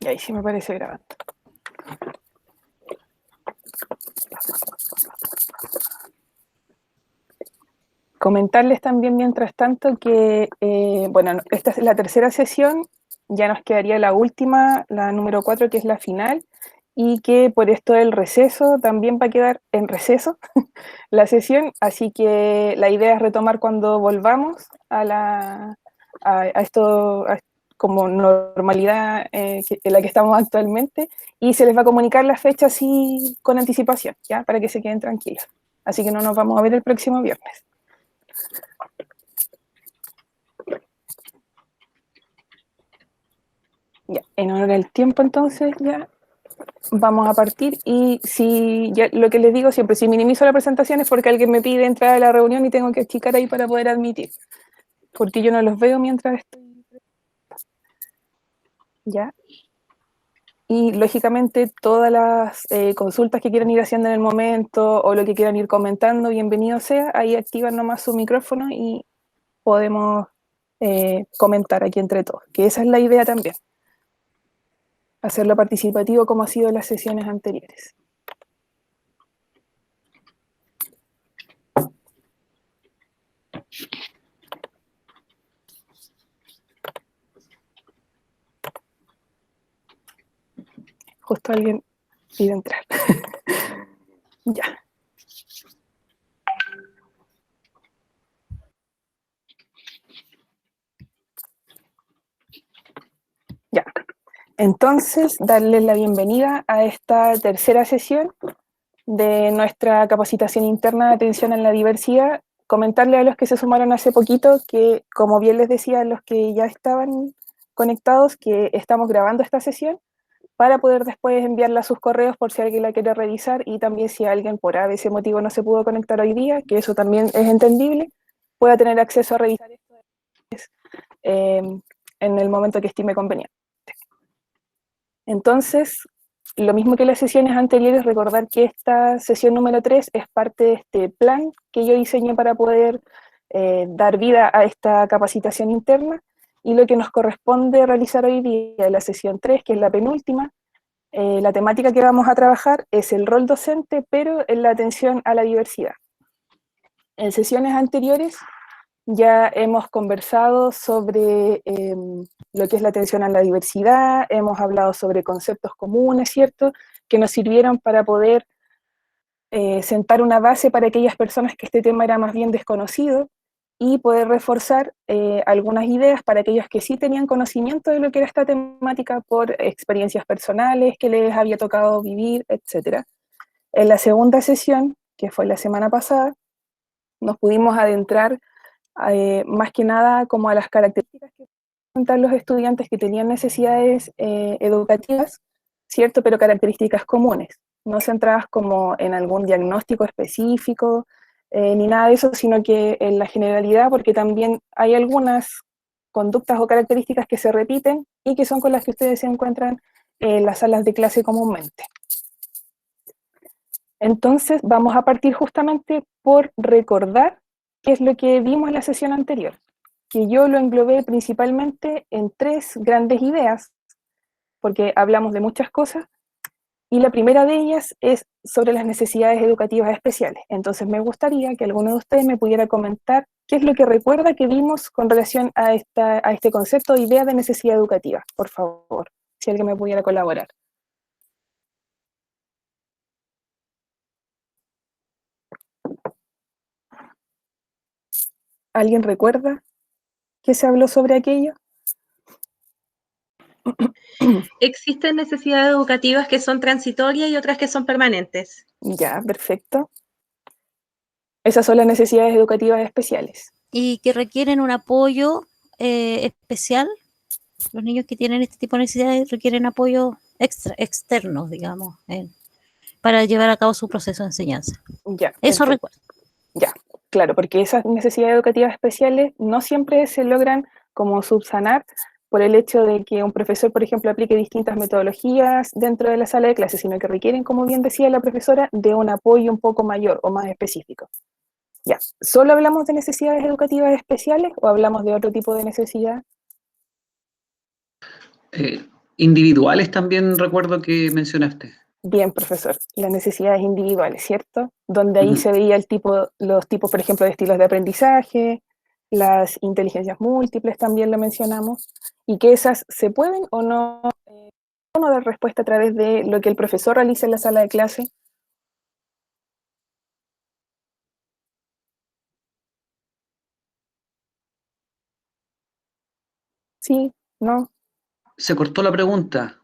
Y ahí sí me parece grabando. Comentarles también, mientras tanto, que, bueno, esta es la tercera sesión, ya nos quedaría la última, la número 4, que es la final, y que por esto del receso también va a quedar en receso la sesión, así que la idea es retomar cuando volvamos a esto, como normalidad en la que estamos actualmente, y se les va a comunicar la fecha así con anticipación, ¿ya? Para que se queden tranquilos. Así que no nos vamos a ver el próximo viernes. Ya, en honor al tiempo, entonces ya vamos a partir. Y si ya, lo que les digo siempre, si minimizo la presentación es porque alguien me pide entrar a la reunión y tengo que achicar ahí para poder admitir, porque yo no los veo mientras estoy. Ya. Y lógicamente todas las consultas que quieran ir haciendo en el momento o lo que quieran ir comentando, bienvenido sea. Ahí activan nomás su micrófono y podemos comentar aquí entre todos, que esa es la idea también, hacerlo participativo como ha sido en las sesiones anteriores. Justo alguien pide entrar. Ya. Ya. Entonces, darles la bienvenida a esta tercera sesión de nuestra capacitación interna de atención en la diversidad. Comentarle a los que se sumaron hace poquito que, como bien les decía a los que ya estaban conectados, que estamos grabando esta sesión para poder después enviarla a sus correos por si alguien la quiere revisar, y también si alguien por ese motivo no se pudo conectar hoy día, que eso también es entendible, pueda tener acceso a revisar esto en el momento que estime conveniente. Entonces, lo mismo que las sesiones anteriores, recordar que esta sesión número 3 es parte de este plan que yo diseñé para poder dar vida a esta capacitación interna, y lo que nos corresponde realizar hoy día, la sesión 3, que es la penúltima, la temática que vamos a trabajar es el rol docente, pero en la atención a la diversidad. En sesiones anteriores ya hemos conversado sobre lo que es la atención a la diversidad, hemos hablado sobre conceptos comunes, ¿cierto?, que nos sirvieron para poder sentar una base para aquellas personas que este tema era más bien desconocido, y poder reforzar algunas ideas para aquellos que sí tenían conocimiento de lo que era esta temática por experiencias personales que les había tocado vivir, etc. En la segunda sesión, que fue la semana pasada, nos pudimos adentrar más que nada como a las características que presentan los estudiantes que tenían necesidades educativas, ¿cierto? Pero características comunes, no centradas como en algún diagnóstico específico, ni nada de eso, sino que en la generalidad, porque también hay algunas conductas o características que se repiten y que son con las que ustedes se encuentran en las salas de clase comúnmente. Entonces vamos a partir justamente por recordar qué es lo que vimos en la sesión anterior, que yo lo englobé principalmente en 3 grandes ideas, porque hablamos de muchas cosas, y la primera de ellas es sobre las necesidades educativas especiales. Entonces me gustaría que alguno de ustedes me pudiera comentar qué es lo que recuerda que vimos con relación a este concepto de idea de necesidad educativa, por favor, si alguien me pudiera colaborar. ¿Alguien recuerda qué se habló sobre aquello? Existen necesidades educativas que son transitorias y otras que son permanentes. Ya, perfecto. Esas son las necesidades educativas especiales. Y que requieren un apoyo especial. Los niños que tienen este tipo de necesidades requieren apoyo externos, digamos, para llevar a cabo su proceso de enseñanza. Ya, eso recuerdo. Ya, claro, porque esas necesidades educativas especiales no siempre se logran como subsanar por el hecho de que un profesor, por ejemplo, aplique distintas metodologías dentro de la sala de clases, sino que requieren, como bien decía la profesora, de un apoyo un poco mayor o más específico. Ya, ¿solo hablamos de necesidades educativas especiales o hablamos de otro tipo de necesidad? Individuales también recuerdo que mencionaste. Bien, profesor, las necesidades individuales, ¿cierto? Donde ahí Ujú. se veía los tipos, por ejemplo, de estilos de aprendizaje, las inteligencias múltiples también lo mencionamos, y que esas se pueden o no dar respuesta a través de lo que el profesor realiza en la sala de clase. Sí, no. Se cortó la pregunta.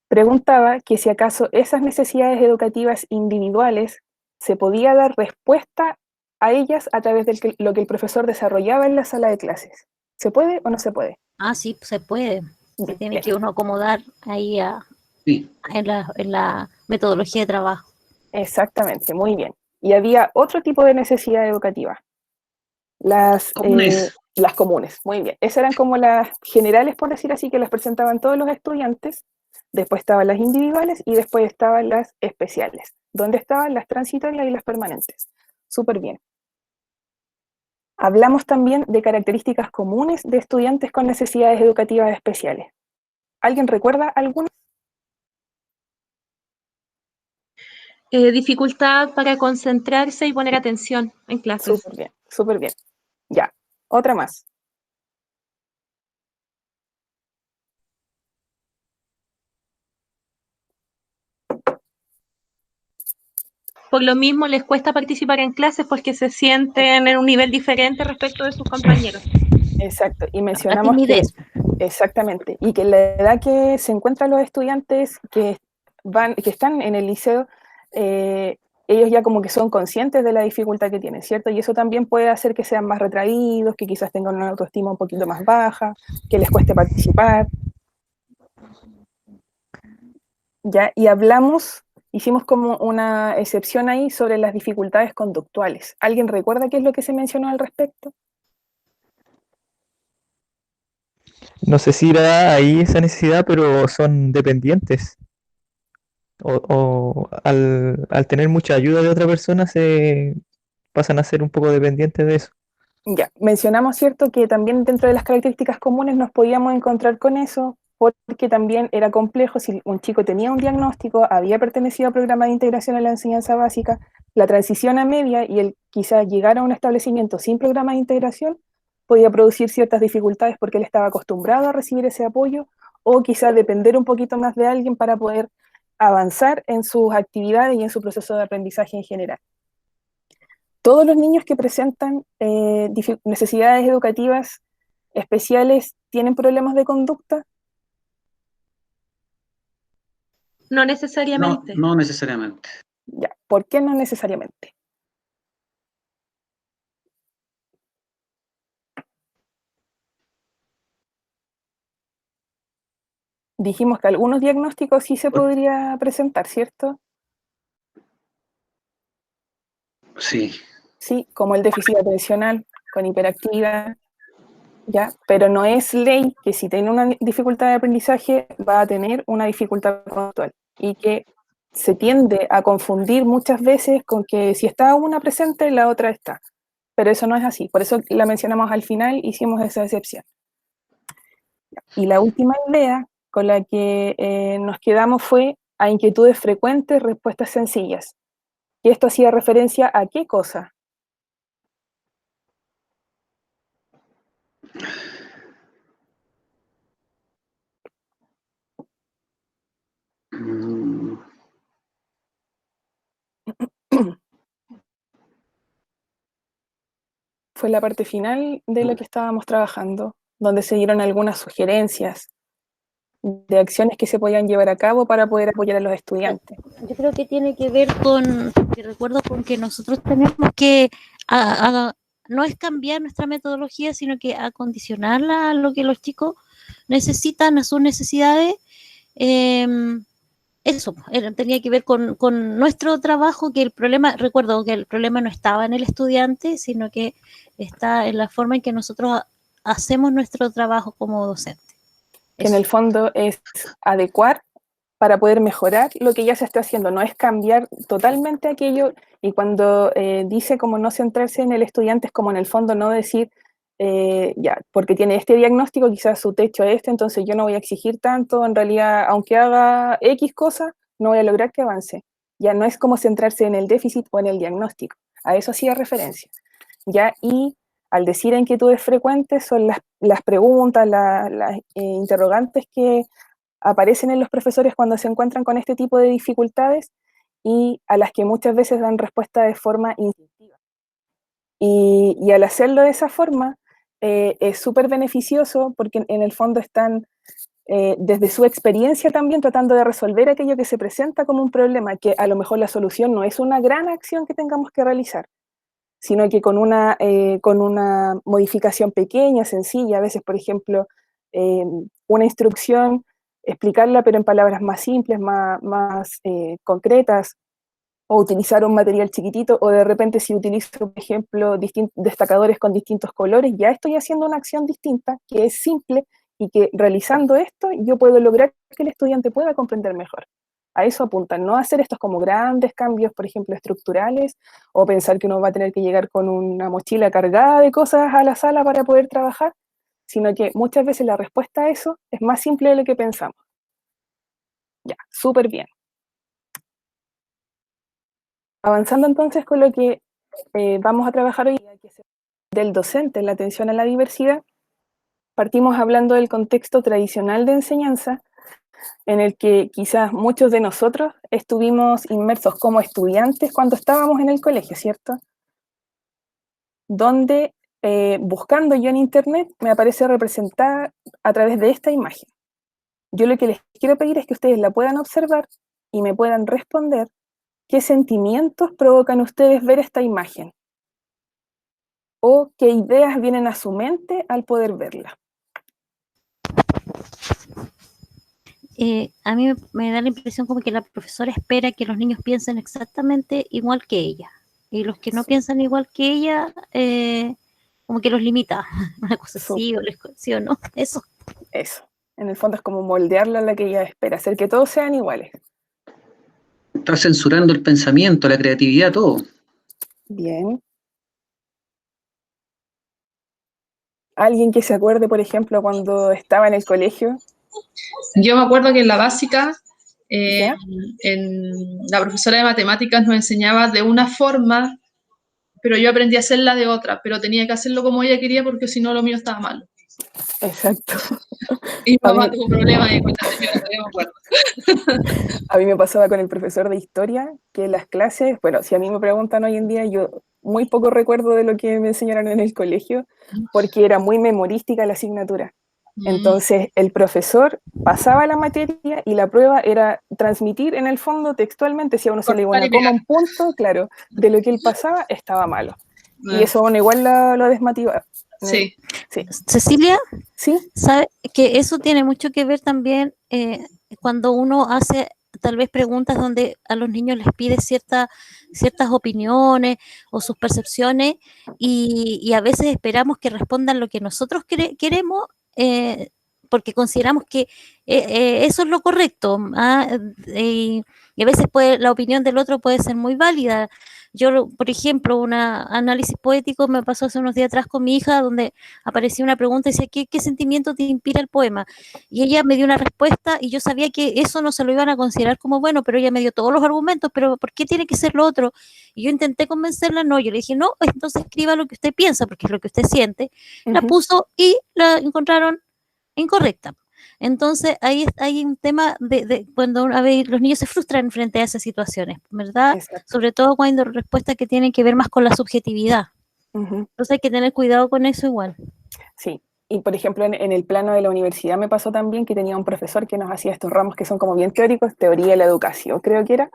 Preguntaba que si acaso esas necesidades educativas individuales se podía dar respuesta a ellas a través de lo que el profesor desarrollaba en la sala de clases. ¿Se puede o no se puede? Ah, sí, se puede. Se tiene Bien, que uno acomodar ahí Sí. en la metodología de trabajo. exactamente, muy bien. Y había otro tipo de necesidad educativa, Comunes. las comunes, muy bien. Esas eran como las generales, por decir así, que las presentaban todos los estudiantes. Después estaban las individuales y después estaban las especiales, donde estaban las transitorias y las permanentes. Súper bien. Hablamos también de características comunes de estudiantes con necesidades educativas especiales. ¿Alguien recuerda alguna? Dificultad para concentrarse y poner atención en clases. Súper bien, súper bien. Ya, otra más. Por lo mismo les cuesta participar en clases porque se sienten en un nivel diferente respecto de sus compañeros. Exacto, y La mencionamos que, timidez. exactamente, y que la edad que se encuentran los estudiantes que están en el liceo, ellos ya como que son conscientes de la dificultad que tienen, ¿cierto? Y eso también puede hacer que sean más retraídos, que quizás tengan una autoestima un poquito más baja, que les cueste participar, ¿ya? Y hicimos como una excepción ahí sobre las dificultades conductuales. ¿Alguien recuerda qué es lo que se mencionó al respecto? No sé si era ahí esa necesidad, pero son dependientes. O al tener mucha ayuda de otra persona se pasan a ser un poco dependientes de eso. Ya, mencionamos, ¿cierto?, que también dentro de las características comunes nos podíamos encontrar con eso, porque también era complejo si un chico tenía un diagnóstico, había pertenecido al programa de integración a la enseñanza básica, la transición a media y el quizás llegar a un establecimiento sin programa de integración podía producir ciertas dificultades porque él estaba acostumbrado a recibir ese apoyo o quizás depender un poquito más de alguien para poder avanzar en sus actividades y en su proceso de aprendizaje en general. Todos los niños que presentan necesidades educativas especiales tienen problemas de conducta. No necesariamente. No necesariamente. Ya, ¿por qué no necesariamente? Dijimos que algunos diagnósticos sí se podría presentar, ¿cierto? Sí. Sí, como el déficit atencional con hiperactividad, ¿ya? Pero no es ley que si tiene una dificultad de aprendizaje va a tener una dificultad conductual y que se tiende a confundir muchas veces con que si está una presente, la otra está. Pero eso no es así, por eso la mencionamos al final, hicimos esa excepción. Y la última idea con la que nos quedamos fue a inquietudes frecuentes, respuestas sencillas. ¿Y esto hacía referencia a qué cosa? Mm, Fue la parte final de lo que estábamos trabajando, donde se dieron algunas sugerencias de acciones que se podían llevar a cabo para poder apoyar a los estudiantes. Yo creo que tiene que ver con, que recuerdo con que nosotros tenemos que, no es cambiar nuestra metodología, sino que acondicionarla a lo que los chicos necesitan, a sus necesidades. Eso, tenía que ver con nuestro trabajo, que el problema, recuerdo que el problema no estaba en el estudiante, sino que está en la forma en que nosotros hacemos nuestro trabajo como docente. Que en el fondo es adecuar para poder mejorar lo que ya se está haciendo, no es cambiar totalmente aquello, y cuando dice como no centrarse en el estudiante es como en el fondo no decir ya, porque tiene este diagnóstico, quizás su techo es este, entonces yo no voy a exigir tanto, en realidad, aunque haga X cosa, no voy a lograr que avance. Ya no es como centrarse en el déficit o en el diagnóstico, a eso hacía referencia. Ya, y al decir inquietudes frecuentes son las preguntas, las interrogantes que aparecen en los profesores cuando se encuentran con este tipo de dificultades y a las que muchas veces dan respuesta de forma instintiva. Y al hacerlo de esa forma, es súper beneficioso porque en el fondo están desde su experiencia también tratando de resolver aquello que se presenta como un problema, que a lo mejor la solución no es una gran acción que tengamos que realizar, sino que con una modificación pequeña, sencilla, a veces, por ejemplo, una instrucción, explicarla pero en palabras más simples, más concretas, o utilizar un material chiquitito, o de repente si utilizo, por ejemplo, destacadores con distintos colores, ya estoy haciendo una acción distinta, que es simple, y que realizando esto yo puedo lograr que el estudiante pueda comprender mejor. A eso apuntan, no hacer estos como grandes cambios, por ejemplo, estructurales, o pensar que uno va a tener que llegar con una mochila cargada de cosas a la sala para poder trabajar, sino que muchas veces la respuesta a eso es más simple de lo que pensamos. Ya, súper bien. Avanzando entonces con lo que vamos a trabajar hoy día, que es del docente en la atención a la diversidad, partimos hablando del contexto tradicional de enseñanza, en el que quizás muchos de nosotros estuvimos inmersos como estudiantes cuando estábamos en el colegio, ¿cierto? Donde, buscando yo en internet, me aparece representada a través de esta imagen. Yo lo que les quiero pedir es que ustedes la puedan observar y me puedan responder qué sentimientos provocan ustedes ver esta imagen o qué ideas vienen a su mente al poder verla. A mí me da la impresión como que la profesora espera que los niños piensen exactamente igual que ella. Y los que no piensan igual que ella, como que los limita. Una cosa así, sí o no. Eso. Eso. En el fondo es como moldearla a la que ella espera, hacer que todos sean iguales. Está censurando el pensamiento, la creatividad, todo. Bien. ¿Alguien que se acuerde, por ejemplo, cuando estaba en el colegio? Yo me acuerdo que en la básica, ¿Ya? la profesora de matemáticas nos enseñaba de una forma, pero yo aprendí a hacerla de otra, pero tenía que hacerlo como ella quería porque si no lo mío estaba mal. Exacto. Y mi mamá tuvo problemas con la señora, no me acuerdo. A mí me pasaba con el profesor de historia, que las clases, bueno, si a mí me preguntan hoy en día, yo muy poco recuerdo de lo que me enseñaron en el colegio, porque era muy memorística la asignatura. Entonces, el profesor pasaba la materia y la prueba era transmitir en el fondo textualmente, si a uno se le iba una coma, un punto, claro, de lo que él pasaba estaba malo. Y eso bueno, igual lo desmotiva. Sí. Sí. Cecilia, ¿Sí? ¿sabe que eso tiene mucho que ver también cuando uno hace tal vez preguntas donde a los niños les pide ciertas opiniones o sus percepciones y a veces esperamos que respondan lo que nosotros queremos porque consideramos que eso es lo correcto. Y a veces la opinión del otro puede ser muy válida. Yo, por ejemplo, un análisis poético me pasó hace unos días atrás con mi hija, donde aparecía una pregunta y decía, ¿qué sentimiento te inspira el poema? Y ella me dio una respuesta y yo sabía que eso no se lo iban a considerar como bueno, pero ella me dio todos los argumentos, pero ¿por qué tiene que ser lo otro? Y yo intenté convencerla, no, yo le dije, no, entonces escriba lo que usted piensa, porque es lo que usted siente. La puso y la encontraron incorrecta. Entonces, ahí hay un tema de cuando a ver, los niños se frustran frente a esas situaciones, ¿verdad? Exacto. Sobre todo cuando hay respuestas que tienen que ver más con la subjetividad. Entonces hay que tener cuidado con eso igual. Sí, y por ejemplo en el plano de la universidad me pasó también que tenía un profesor que nos hacía estos ramos que son como bien teóricos, teoría de la educación creo que era,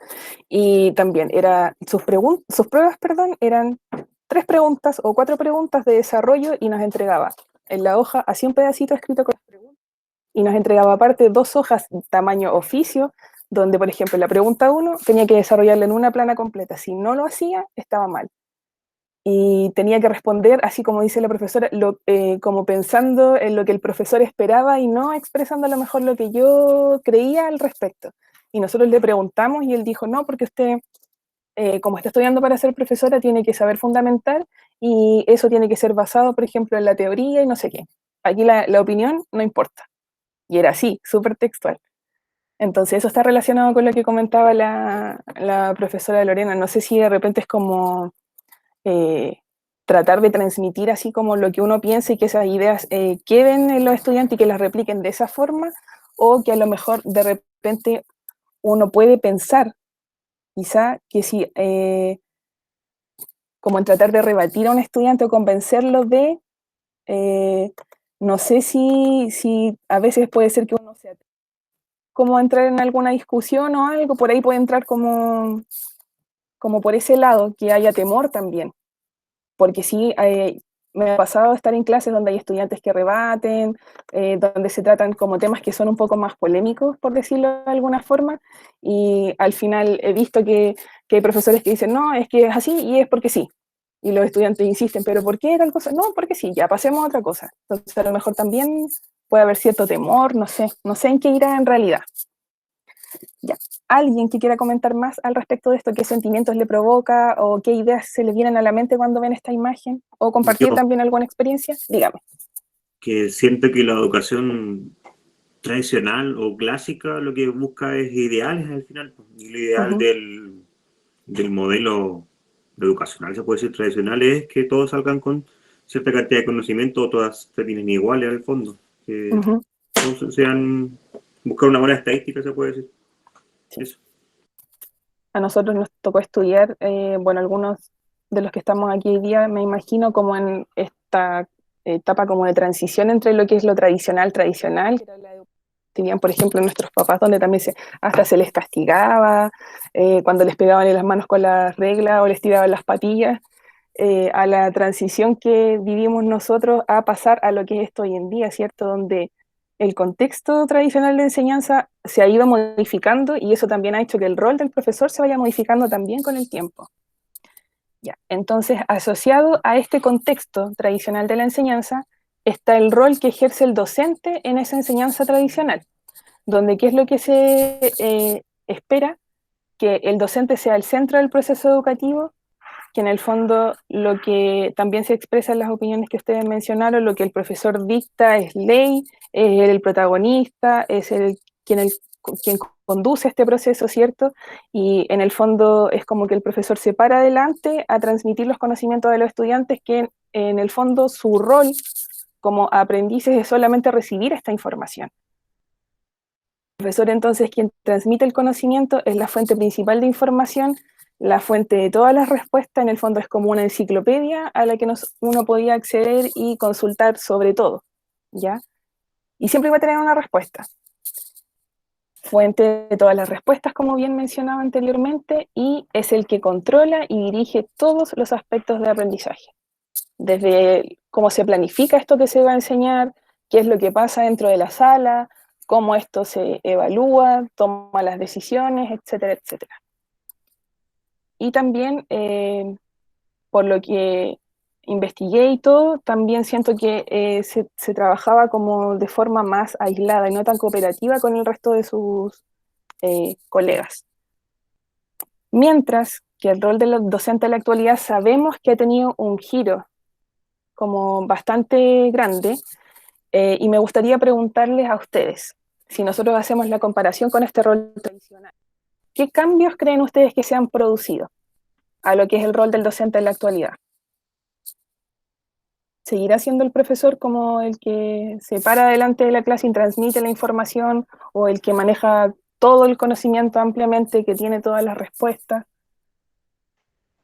y también sus pruebas, eran 3 preguntas o 4 preguntas de desarrollo y nos entregaba en la hoja, hacía un pedacito escrito con las preguntas y nos entregaba aparte 2 hojas tamaño oficio, donde por ejemplo la pregunta 1 tenía que desarrollarla en una plana completa, si no lo hacía estaba mal. Y tenía que responder, así como dice la profesora, como pensando en lo que el profesor esperaba y no expresando a lo mejor lo que yo creía al respecto. Y nosotros le preguntamos y él dijo, no, porque usted, como está estudiando para ser profesora, tiene que saber fundamentar y eso tiene que ser basado, por ejemplo, en la teoría y no sé qué. Aquí la opinión no importa. Y era así, súper textual. Entonces eso está relacionado con lo que comentaba la profesora Lorena. No sé si de repente es como tratar de transmitir así como lo que uno piensa y que esas ideas queden en los estudiantes y que las repliquen de esa forma, o que a lo mejor de repente uno puede pensar, quizá, que si, como en tratar de rebatir a un estudiante o convencerlo de, no sé si a veces puede ser que uno sea como entrar en alguna discusión o algo, por ahí puede entrar como por ese lado, que haya temor también. Porque sí, me ha pasado estar en clases donde hay estudiantes que rebaten, donde se tratan como temas que son un poco más polémicos, por decirlo de alguna forma, y al final he visto que hay profesores que dicen, no, es que es así y es porque sí. Y los estudiantes insisten, ¿pero por qué tal cosa? No, porque sí, ya pasemos a otra cosa. Entonces a lo mejor también puede haber cierto temor, no sé en qué irá en realidad. Ya. ¿Alguien que quiera comentar más al respecto de esto? ¿Qué sentimientos le provoca o qué ideas se le vienen a la mente cuando ven esta imagen? ¿O compartir Yo, también alguna experiencia? Dígame. que siento que la educación tradicional o clásica lo que busca es ideales al final, pues, y lo ideal del modelo educacional, se puede decir tradicional, es que todos salgan con cierta cantidad de conocimiento, o todas terminen iguales al fondo, que todos sean, buscar una buena estadística, se puede decir. Sí. Eso. A nosotros nos tocó estudiar, bueno, algunos de los que estamos aquí hoy día, me imagino como en esta etapa como de transición entre lo que es lo tradicional, que era la tenían, por ejemplo, nuestros papás, donde también hasta se les castigaba, cuando les pegaban en las manos con las reglas o les tiraban las patillas, a la transición que vivimos nosotros a pasar a lo que es esto hoy en día, ¿cierto? Donde el contexto tradicional de enseñanza se ha ido modificando y eso también ha hecho que el rol del profesor se vaya modificando también con el tiempo. Ya. Entonces, asociado a este contexto tradicional de la enseñanza, está el rol que ejerce el docente en esa enseñanza tradicional, donde qué es lo que se espera, que el docente sea el centro del proceso educativo, que en el fondo lo que también se expresa en las opiniones que ustedes mencionaron, lo que el profesor dicta es ley, es el protagonista, es quien conduce este proceso, ¿cierto? Y en el fondo es como que el profesor se para adelante a transmitir los conocimientos de los estudiantes, que en el fondo su rol como aprendices es solamente recibir esta información. El profesor entonces quien transmite el conocimiento es la fuente principal de información, la fuente de todas las respuestas, en el fondo es como una enciclopedia a la que uno podía acceder y consultar sobre todo, ¿ya? Y siempre iba a tener una respuesta. Fuente de todas las respuestas, como bien mencionaba anteriormente, y es el que controla y dirige todos los aspectos de aprendizaje. Desde cómo se planifica esto que se va a enseñar, qué es lo que pasa dentro de la sala, cómo esto se evalúa, toma las decisiones, etcétera, etcétera. Y también, por lo que investigué y todo, también siento que se trabajaba como de forma más aislada y no tan cooperativa con el resto de sus colegas. Mientras que el rol de los docentes en la actualidad sabemos que ha tenido un giro como bastante grande, y me gustaría preguntarles a ustedes, si nosotros hacemos la comparación con este rol tradicional, ¿qué cambios creen ustedes que se han producido a lo que es el rol del docente en la actualidad? ¿Seguirá siendo el profesor como el que se para delante de la clase y transmite la información, o el que maneja todo el conocimiento ampliamente, que tiene todas las respuestas?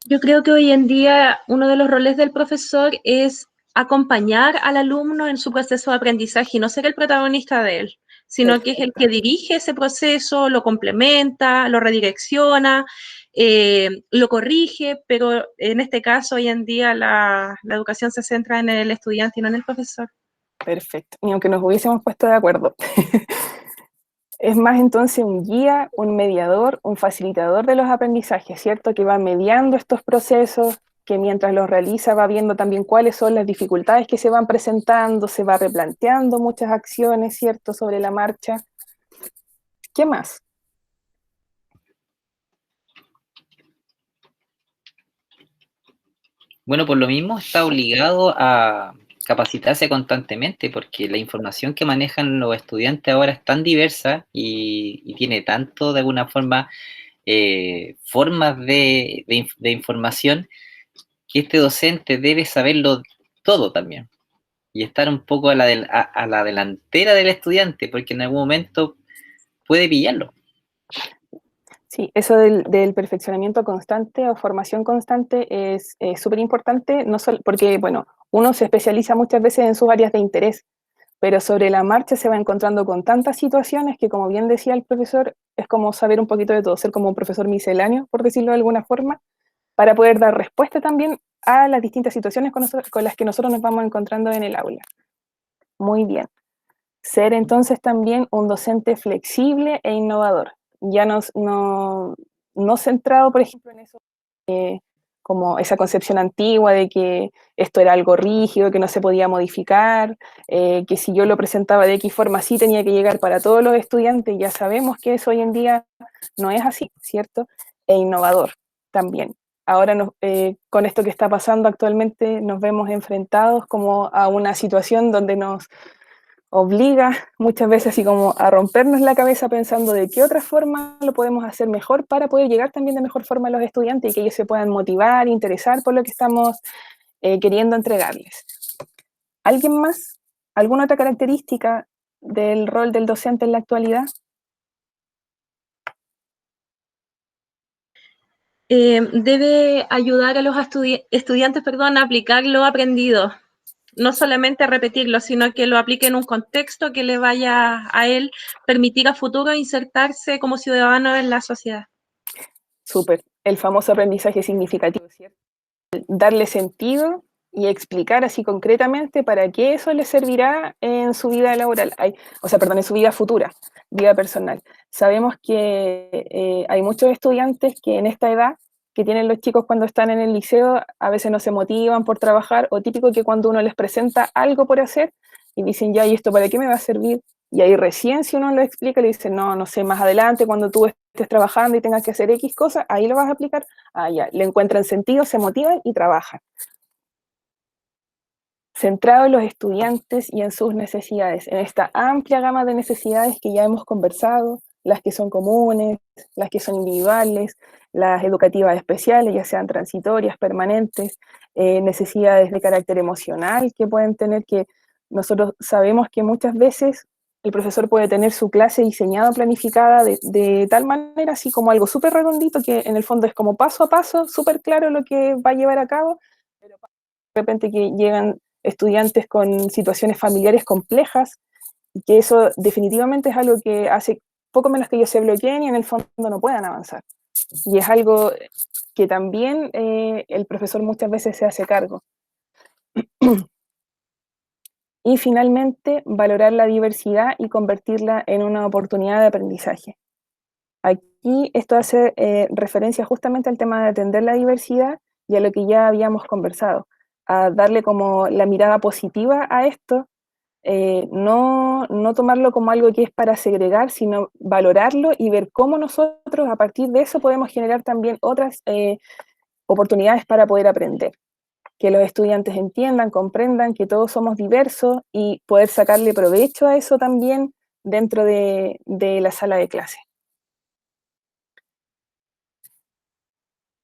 Yo creo que hoy en día uno de los roles del profesor es acompañar al alumno en su proceso de aprendizaje y no ser el protagonista de él, sino que es el que dirige ese proceso, lo complementa, lo redirecciona, lo corrige, pero en este caso hoy en día la educación se centra en el estudiante y no en el profesor. Perfecto, ni aunque nos hubiésemos puesto de acuerdo. Es más entonces un guía, un mediador, un facilitador de los aprendizajes, ¿cierto? Que va mediando estos procesos, que mientras los realiza va viendo también cuáles son las dificultades que se van presentando, se va replanteando muchas acciones, ¿cierto? Sobre la marcha. ¿Qué más? Bueno, por lo mismo está obligado a capacitarse constantemente porque la información que manejan los estudiantes ahora es tan diversa y tiene tanto, de alguna forma, formas de información, que este docente debe saberlo todo también y estar un poco a la delantera del estudiante, porque en algún momento puede pillarlo. Sí, eso del perfeccionamiento constante o formación constante es súper importante, no solo porque, bueno, uno se especializa muchas veces en sus áreas de interés, pero sobre la marcha se va encontrando con tantas situaciones que, como bien decía el profesor, es como saber un poquito de todo, ser como un profesor misceláneo, por decirlo de alguna forma, para poder dar respuesta también a las distintas situaciones con las que nosotros nos vamos encontrando en el aula. Muy bien. Ser entonces también un docente flexible e innovador, ya no centrado, por ejemplo, en eso, como esa concepción antigua de que esto era algo rígido, que no se podía modificar, que si yo lo presentaba de X forma sí tenía que llegar para todos los estudiantes. Ya sabemos que eso hoy en día no es así, ¿cierto? E innovador también. Ahora con esto que está pasando actualmente nos vemos enfrentados como a una situación donde nos obliga muchas veces así como a rompernos la cabeza pensando de qué otra forma lo podemos hacer mejor para poder llegar también de mejor forma a los estudiantes y que ellos se puedan motivar, interesar por lo que estamos queriendo entregarles. ¿Alguien más? ¿Alguna otra característica del rol del docente en la actualidad? Debe ayudar a los estudiantes, perdón, a aplicar lo aprendido. No solamente repetirlo, sino que lo aplique en un contexto que le vaya a él permitir a futuro insertarse como ciudadano en la sociedad. Súper. El famoso aprendizaje significativo, ¿cierto? Darle sentido y explicar así concretamente para qué eso le servirá en su vida laboral, en su vida futura, vida personal. Sabemos que hay muchos estudiantes que en esta edad que tienen los chicos cuando están en el liceo, a veces no se motivan por trabajar, o típico que cuando uno les presenta algo por hacer, y dicen, ya, ¿y esto para qué me va a servir? Y ahí recién si uno lo explica, le dicen, no, no sé, más adelante, cuando tú estés trabajando y tengas que hacer X cosas, ahí lo vas a aplicar. Ah, ya, le encuentran sentido, se motivan y trabajan. Centrado en los estudiantes y en sus necesidades, en esta amplia gama de necesidades que ya hemos conversado, las que son comunes, las que son individuales, las educativas especiales, ya sean transitorias, permanentes, necesidades de carácter emocional que pueden tener, que nosotros sabemos que muchas veces el profesor puede tener su clase diseñada, planificada de tal manera, así como algo súper redondito, que en el fondo es como paso a paso, súper claro lo que va a llevar a cabo, pero de repente que llegan estudiantes con situaciones familiares complejas, y que eso definitivamente es algo que hace poco menos que ellos se bloqueen y en el fondo no puedan avanzar. Y es algo que también el profesor muchas veces se hace cargo. Y finalmente, valorar la diversidad y convertirla en una oportunidad de aprendizaje. Aquí esto hace referencia justamente al tema de atender la diversidad y a lo que ya habíamos conversado, a darle como la mirada positiva a esto, no tomarlo como algo que es para segregar, sino valorarlo y ver cómo nosotros a partir de eso podemos generar también otras oportunidades para poder aprender. Que los estudiantes entiendan, comprendan que todos somos diversos y poder sacarle provecho a eso también dentro de la sala de clase.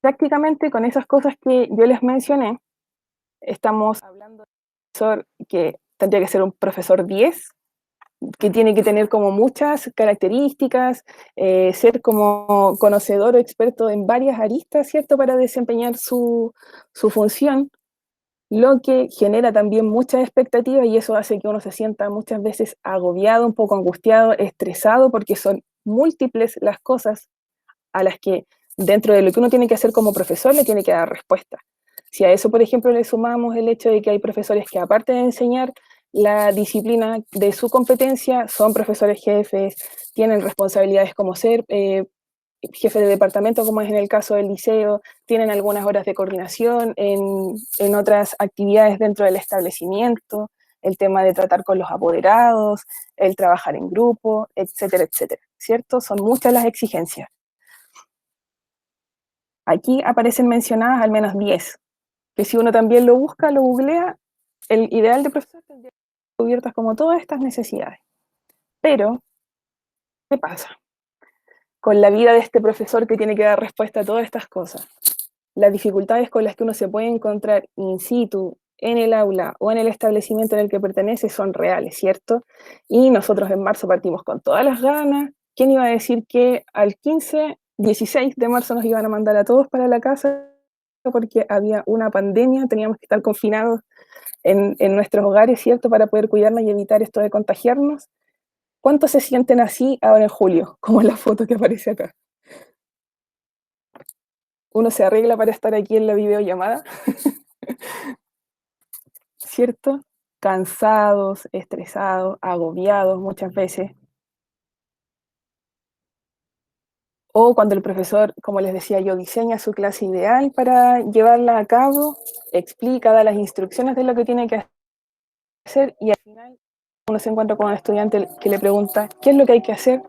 Prácticamente con esas cosas que yo les mencioné, estamos hablando de un profesor que tendría que ser un profesor 10, que tiene que tener como muchas características, ser como conocedor o experto en varias aristas, ¿cierto?, para desempeñar su función, lo que genera también muchas expectativas y eso hace que uno se sienta muchas veces agobiado, un poco angustiado, estresado, porque son múltiples las cosas a las que dentro de lo que uno tiene que hacer como profesor le tiene que dar respuesta. Si a eso, por ejemplo, le sumamos el hecho de que hay profesores que aparte de enseñar la disciplina de su competencia, son profesores jefes, tienen responsabilidades como ser jefe de departamento, como es en el caso del liceo, tienen algunas horas de coordinación en otras actividades dentro del establecimiento, el tema de tratar con los apoderados, el trabajar en grupo, etcétera, etcétera, ¿cierto? Son muchas las exigencias. Aquí aparecen mencionadas al menos 10, que si uno también lo busca, lo googlea, el ideal de profesor tendría que ser cubiertas como todas estas necesidades. Pero, ¿qué pasa con la vida de este profesor que tiene que dar respuesta a todas estas cosas? Las dificultades con las que uno se puede encontrar in situ, en el aula o en el establecimiento en el que pertenece son reales, ¿cierto? Y nosotros en marzo partimos con todas las ganas. ¿Quién iba a decir que al 15, 16 de marzo nos iban a mandar a todos para la casa porque había una pandemia, teníamos que estar confinados en nuestros hogares, ¿cierto? Para poder cuidarnos y evitar esto de contagiarnos. ¿Cuántos se sienten así ahora en julio? Como en la foto que aparece acá. Uno se arregla para estar aquí en la videollamada, ¿cierto? Cansados, estresados, agobiados muchas veces. O cuando el profesor, como les decía yo, diseña su clase ideal para llevarla a cabo, explica, da las instrucciones de lo que tiene que hacer y al final uno se encuentra con un estudiante que le pregunta ¿qué es lo que hay que hacer?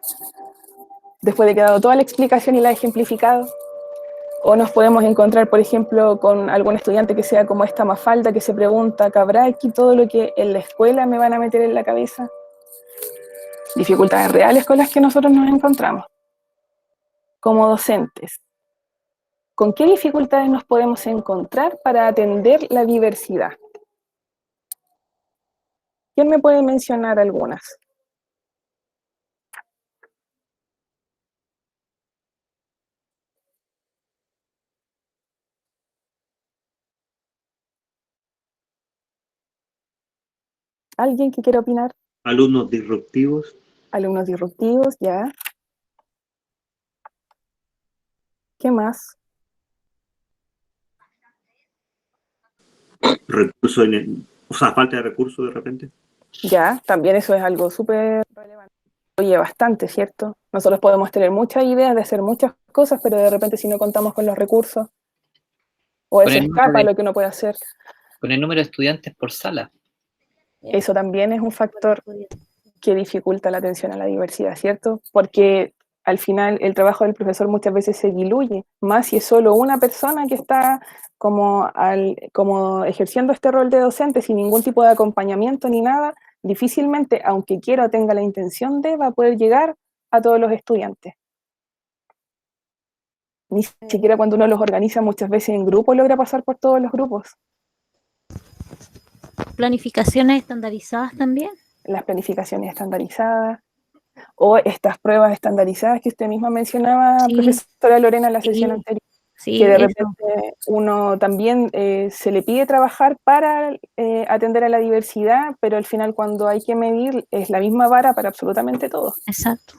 Después de que ha dado toda la explicación y la ha ejemplificado. O nos podemos encontrar, por ejemplo, con algún estudiante que sea como esta Mafalda que se pregunta, ¿cabrá aquí todo lo que en la escuela me van a meter en la cabeza? Dificultades reales con las que nosotros nos encontramos como docentes. ¿Con qué dificultades nos podemos encontrar para atender la diversidad? ¿Quién me puede mencionar algunas? ¿Alguien que quiera opinar? Alumnos disruptivos. Alumnos disruptivos, ya. ¿Qué más? Recursos, o sea, falta de recursos de repente. Ya, también eso es algo súper relevante. Oye, bastante, ¿cierto? Nosotros podemos tener muchas ideas de hacer muchas cosas, pero de repente si no contamos con los recursos, o eso escapa a lo que uno puede hacer. Con el número de estudiantes por sala. Eso también es un factor que dificulta la atención a la diversidad, ¿cierto? Porque al final el trabajo del profesor muchas veces se diluye, más si es solo una persona que está como ejerciendo este rol de docente sin ningún tipo de acompañamiento ni nada, difícilmente, aunque quiera o tenga la intención de, va a poder llegar a todos los estudiantes. Ni siquiera cuando uno los organiza muchas veces en grupo logra pasar por todos los grupos. Planificaciones estandarizadas también. Las planificaciones estandarizadas, o estas pruebas estandarizadas que usted misma mencionaba, Sí, profesora Lorena, en la sí, sesión anterior, sí, que de eso. repente uno también se le pide trabajar para atender a la diversidad, pero al final cuando hay que medir es la misma vara para absolutamente todo. Exacto.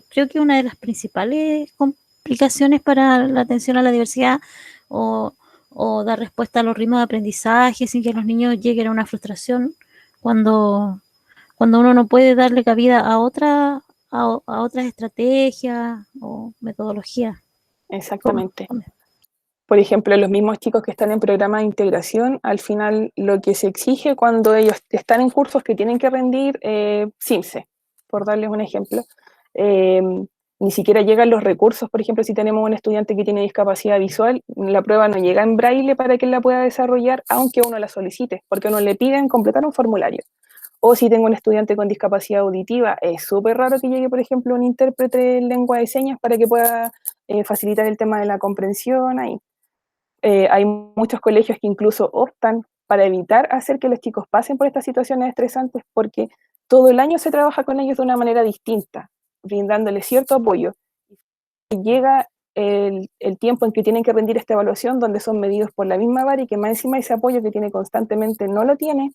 Creo que una de las principales complicaciones para la atención a la diversidad o dar respuesta a los ritmos de aprendizaje sin que los niños lleguen a una frustración cuando uno no puede darle cabida a otras estrategias o metodologías. Exactamente. Por ejemplo, los mismos chicos que están en programas de integración, al final lo que se exige cuando ellos están en cursos que tienen que rendir CIMSE, por darles un ejemplo, ni siquiera llegan los recursos. Por ejemplo, si tenemos un estudiante que tiene discapacidad visual, la prueba no llega en braille para que él la pueda desarrollar, aunque uno la solicite, porque uno le piden completar un formulario. O si tengo un estudiante con discapacidad auditiva, es súper raro que llegue, por ejemplo, un intérprete en lengua de señas para que pueda facilitar el tema de la comprensión ahí. Hay muchos colegios que incluso optan para evitar hacer que los chicos pasen por estas situaciones estresantes porque todo el año se trabaja con ellos de una manera distinta, brindándoles cierto apoyo. Y llega el tiempo en que tienen que rendir esta evaluación donde son medidos por la misma vara y que más encima ese apoyo que tiene constantemente no lo tiene.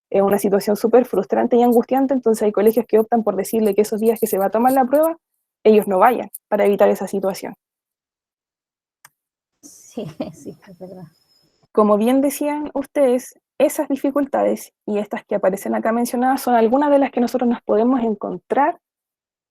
Es una situación súper frustrante y angustiante, entonces hay colegios que optan por decirle que esos días que se va a tomar la prueba, ellos no vayan para evitar esa situación. Sí, sí, es verdad. Como bien decían ustedes, esas dificultades y estas que aparecen acá mencionadas son algunas de las que nosotros nos podemos encontrar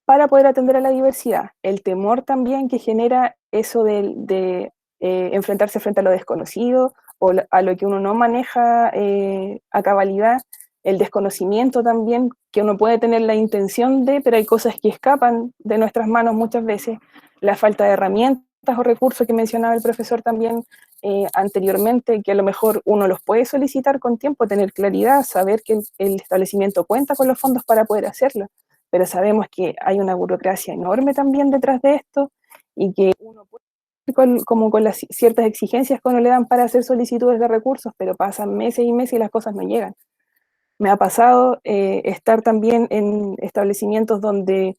para poder atender a la diversidad. El temor también que genera eso de enfrentarse frente a lo desconocido o a lo que uno no maneja a cabalidad, el desconocimiento también, que uno puede tener la intención de, pero hay cosas que escapan de nuestras manos muchas veces, la falta de herramientas herramientas o recursos que mencionaba el profesor también anteriormente, que a lo mejor uno los puede solicitar con tiempo, tener claridad, saber que el establecimiento cuenta con los fondos para poder hacerlo, pero sabemos que hay una burocracia enorme también detrás de esto y que uno puede como con las ciertas exigencias que uno le dan para hacer solicitudes de recursos, pero pasan meses y meses y las cosas no llegan. Me ha pasado estar también en establecimientos donde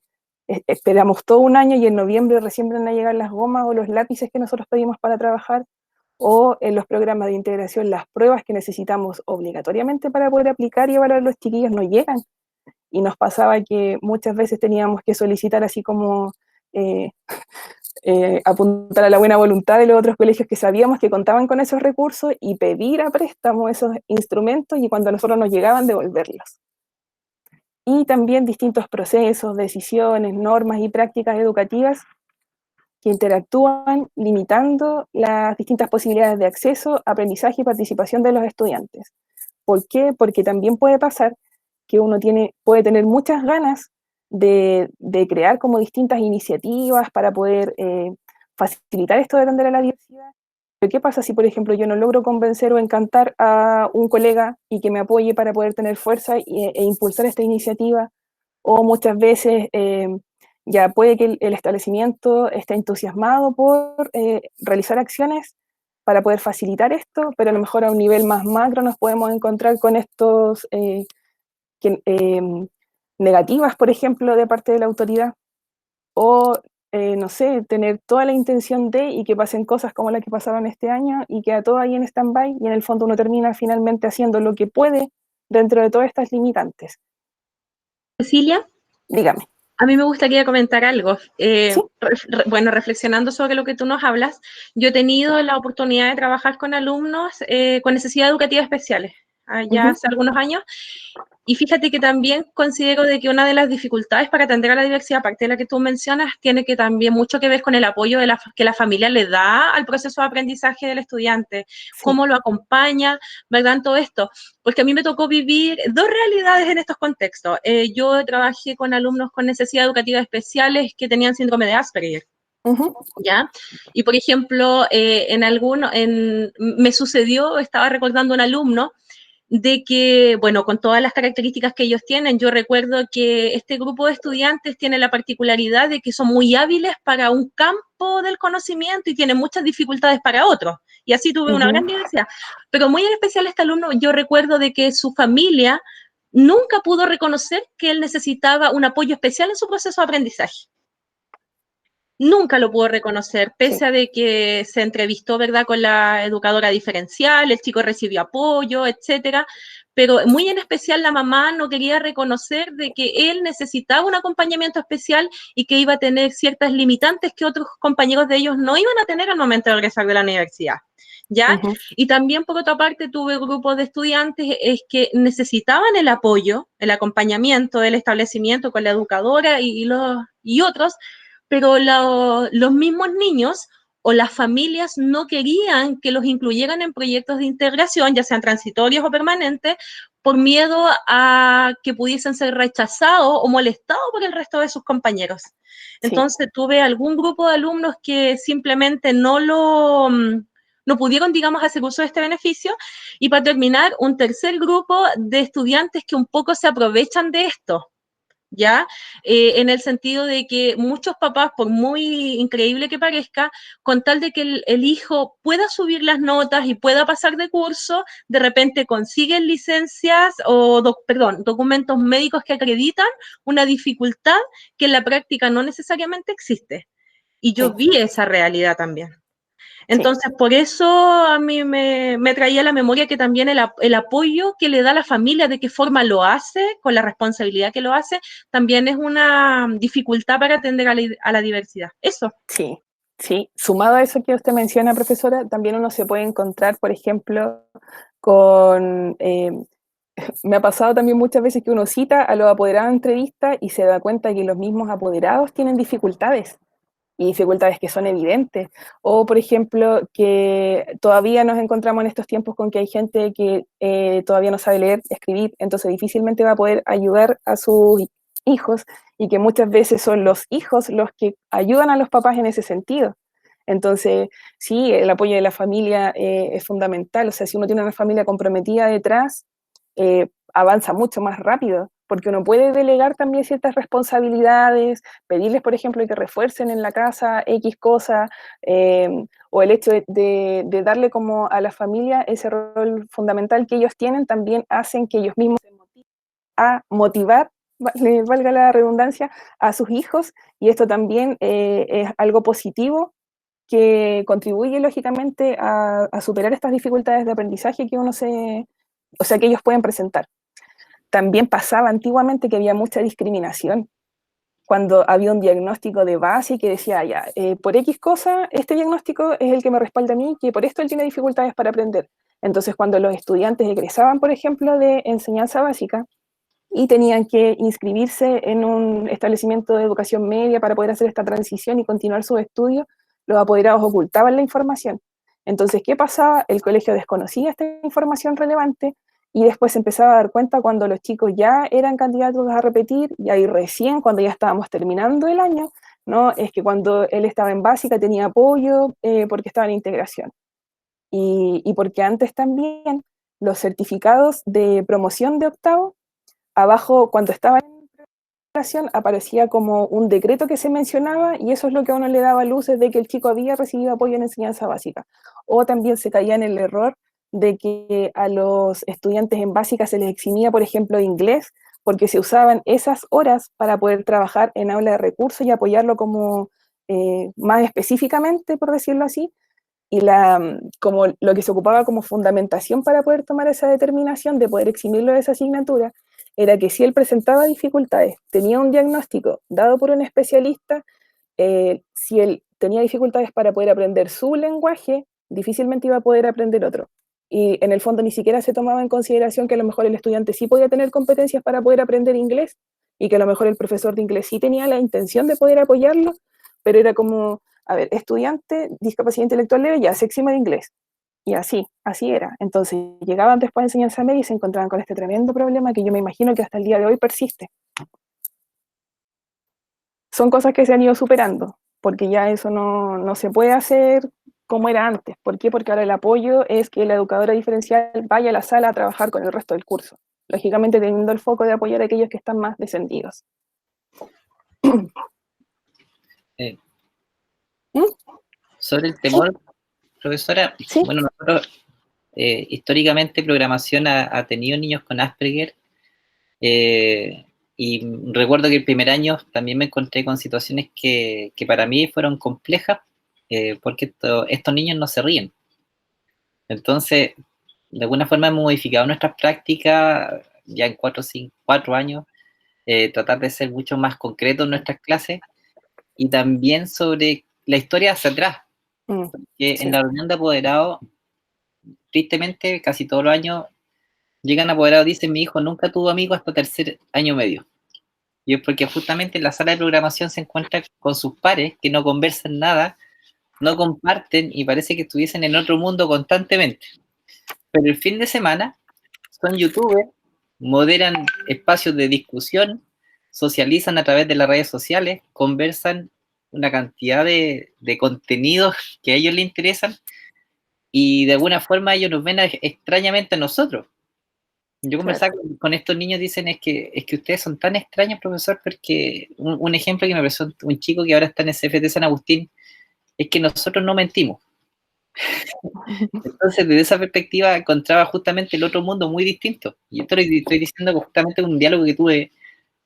esperamos todo un año y en noviembre recién van a llegar las gomas o los lápices que nosotros pedimos para trabajar, o en los programas de integración las pruebas que necesitamos obligatoriamente para poder aplicar y evaluar a los chiquillos no llegan. Y nos pasaba que muchas veces teníamos que solicitar así como apuntar a la buena voluntad de los otros colegios que sabíamos que contaban con esos recursos y pedir a préstamo esos instrumentos y cuando a nosotros nos llegaban devolverlos. Y también distintos procesos, decisiones, normas y prácticas educativas que interactúan limitando las distintas posibilidades de acceso, aprendizaje y participación de los estudiantes. ¿Por qué? Porque también puede pasar que uno puede tener muchas ganas de crear como distintas iniciativas para poder facilitar esto de atender a la diversidad. Pero ¿qué pasa si, por ejemplo, yo no logro convencer o encantar a un colega y que me apoye para poder tener fuerza e impulsar esta iniciativa? O muchas veces ya puede que el establecimiento esté entusiasmado por realizar acciones para poder facilitar esto, pero a lo mejor a un nivel más macro nos podemos encontrar con estos negativas, por ejemplo, de parte de la autoridad, o no sé, tener toda la intención de y que pasen cosas como las que pasaron este año y queda todo ahí en stand-by y en el fondo uno termina finalmente haciendo lo que puede dentro de todas estas limitantes. Cecilia, dígame. A mí me gustaría comentar algo. ¿Sí? Bueno, reflexionando sobre lo que tú nos hablas, yo he tenido la oportunidad de trabajar con alumnos con necesidades educativas especiales, ya hace algunos años, y fíjate que también considero de que una de las dificultades para atender a la diversidad, aparte de la que tú mencionas, tiene que también mucho que ver con el apoyo que la familia le da al proceso de aprendizaje del estudiante, cómo lo acompaña, ¿verdad? En todo esto. Porque a mí me tocó vivir dos realidades en estos contextos. Yo trabajé con alumnos con necesidades educativas especiales que tenían síndrome de Asperger. ¿Ya? Y por ejemplo, me sucedió, estaba recordando un alumno, de que, bueno, con todas las características que ellos tienen, yo recuerdo que este grupo de estudiantes tiene la particularidad de que son muy hábiles para un campo del conocimiento y tienen muchas dificultades para otros. Y así tuve una gran diversidad. Pero muy en especial este alumno, yo recuerdo de que su familia nunca pudo reconocer que él necesitaba un apoyo especial en su proceso de aprendizaje. Nunca lo pudo reconocer, pese a de que se entrevistó, ¿verdad?, con la educadora diferencial, el chico recibió apoyo, etcétera, pero muy en especial la mamá no quería reconocer de que él necesitaba un acompañamiento especial y que iba a tener ciertas limitantes que otros compañeros de ellos no iban a tener al momento de regresar de la universidad, ¿ya? Y también, por otra parte, tuve grupos de estudiantes que necesitaban el apoyo, el acompañamiento del establecimiento con la educadora y otros, pero los mismos niños o las familias no querían que los incluyeran en proyectos de integración, ya sean transitorios o permanentes, por miedo a que pudiesen ser rechazados o molestados por el resto de sus compañeros. Entonces tuve algún grupo de alumnos que simplemente no pudieron, digamos, hacer uso de este beneficio, y para terminar, un tercer grupo de estudiantes que un poco se aprovechan de esto, ¿ya? En el sentido de que muchos papás, por muy increíble que parezca, con tal de que el hijo pueda subir las notas y pueda pasar de curso, de repente consiguen licencias o, documentos médicos que acreditan una dificultad que en la práctica no necesariamente existe. Y yo vi esa realidad también. Entonces, por eso a mí me traía a la memoria que también el apoyo que le da la familia, de qué forma lo hace, con la responsabilidad que lo hace, también es una dificultad para atender a la diversidad. Eso. Sí, sí. Sumado a eso que usted menciona, profesora, también uno se puede encontrar, por ejemplo, con... me ha pasado también muchas veces que uno cita a los apoderados en entrevista y se da cuenta que los mismos apoderados tienen dificultades. Y dificultades que son evidentes. O, por ejemplo, que todavía nos encontramos en estos tiempos con que hay gente que todavía no sabe leer, escribir, entonces difícilmente va a poder ayudar a sus hijos y que muchas veces son los hijos los que ayudan a los papás en ese sentido. Entonces, sí, el apoyo de la familia es fundamental. O sea, si uno tiene una familia comprometida detrás, avanza mucho más rápido, porque uno puede delegar también ciertas responsabilidades, pedirles, por ejemplo, que refuercen en la casa X cosa, o el hecho de darle como a la familia ese rol fundamental que ellos tienen, también hacen que ellos mismos se motiven a motivar, valga la redundancia, a sus hijos, y esto también es algo positivo que contribuye lógicamente a superar estas dificultades de aprendizaje que que ellos pueden presentar. También pasaba antiguamente que había mucha discriminación cuando había un diagnóstico de base que decía, ya, por X cosa, este diagnóstico es el que me respalda a mí, que por esto él tiene dificultades para aprender. Entonces, cuando los estudiantes egresaban, por ejemplo, de enseñanza básica y tenían que inscribirse en un establecimiento de educación media para poder hacer esta transición y continuar sus estudios, los apoderados ocultaban la información. Entonces, ¿qué pasaba? El colegio desconocía esta información relevante y después se empezaba a dar cuenta cuando los chicos ya eran candidatos a repetir, y ahí recién, cuando ya estábamos terminando el año, ¿no? Es que cuando él estaba en básica tenía apoyo porque estaba en integración. Y porque antes también los certificados de promoción de octavo, abajo cuando estaba en preparación aparecía como un decreto que se mencionaba, y eso es lo que a uno le daba luces de que el chico había recibido apoyo en enseñanza básica. O también se caía en el error de que a los estudiantes en básica se les eximía, por ejemplo, de inglés, porque se usaban esas horas para poder trabajar en aula de recursos y apoyarlo como más específicamente, por decirlo así, y como lo que se ocupaba como fundamentación para poder tomar esa determinación de poder eximirlo de esa asignatura, era que si él presentaba dificultades, tenía un diagnóstico dado por un especialista, si él tenía dificultades para poder aprender su lenguaje, difícilmente iba a poder aprender otro. Y en el fondo ni siquiera se tomaba en consideración que a lo mejor el estudiante sí podía tener competencias para poder aprender inglés, y que a lo mejor el profesor de inglés sí tenía la intención de poder apoyarlo, pero era como, a ver, estudiante, discapacidad intelectual leve, ya se exime de inglés. Y así era. Entonces llegaban después de enseñanza media y se encontraban con este tremendo problema que yo me imagino que hasta el día de hoy persiste. Son cosas que se han ido superando, porque ya eso no se puede hacer como era antes. ¿Por qué? Porque ahora el apoyo es que la educadora diferencial vaya a la sala a trabajar con el resto del curso, lógicamente teniendo el foco de apoyar a aquellos que están más descendidos. Sobre el temor, profesora, ¿Sí? bueno, nosotros históricamente programación ha tenido niños con Asperger, y recuerdo que el primer año también me encontré con situaciones que para mí fueron complejas, porque estos niños no se ríen. Entonces, de alguna forma hemos modificado nuestras prácticas ya en 4 años, tratar de ser mucho más concretos en nuestras clases, y también sobre la historia hacia atrás, que Sí. en la reunión de apoderados, tristemente, casi todos los años llegan apoderados y dicen: mi hijo nunca tuvo amigos hasta tercer año medio. Y es porque justamente en la sala de programación se encuentra con sus pares que no conversan nada, no comparten, y parece que estuviesen en otro mundo constantemente. Pero el fin de semana son youtubers, moderan espacios de discusión, socializan a través de las redes sociales, conversan una cantidad de contenidos que a ellos les interesan, y de alguna forma ellos nos ven extrañamente a nosotros. Yo conversaba con estos niños, dicen, es que ustedes son tan extraños, profesor, porque un ejemplo que me presentó un chico que ahora está en el CFT San Agustín, es que nosotros no mentimos. Entonces, desde esa perspectiva, encontraba justamente el otro mundo muy distinto. Y esto lo estoy diciendo justamente en un diálogo que tuve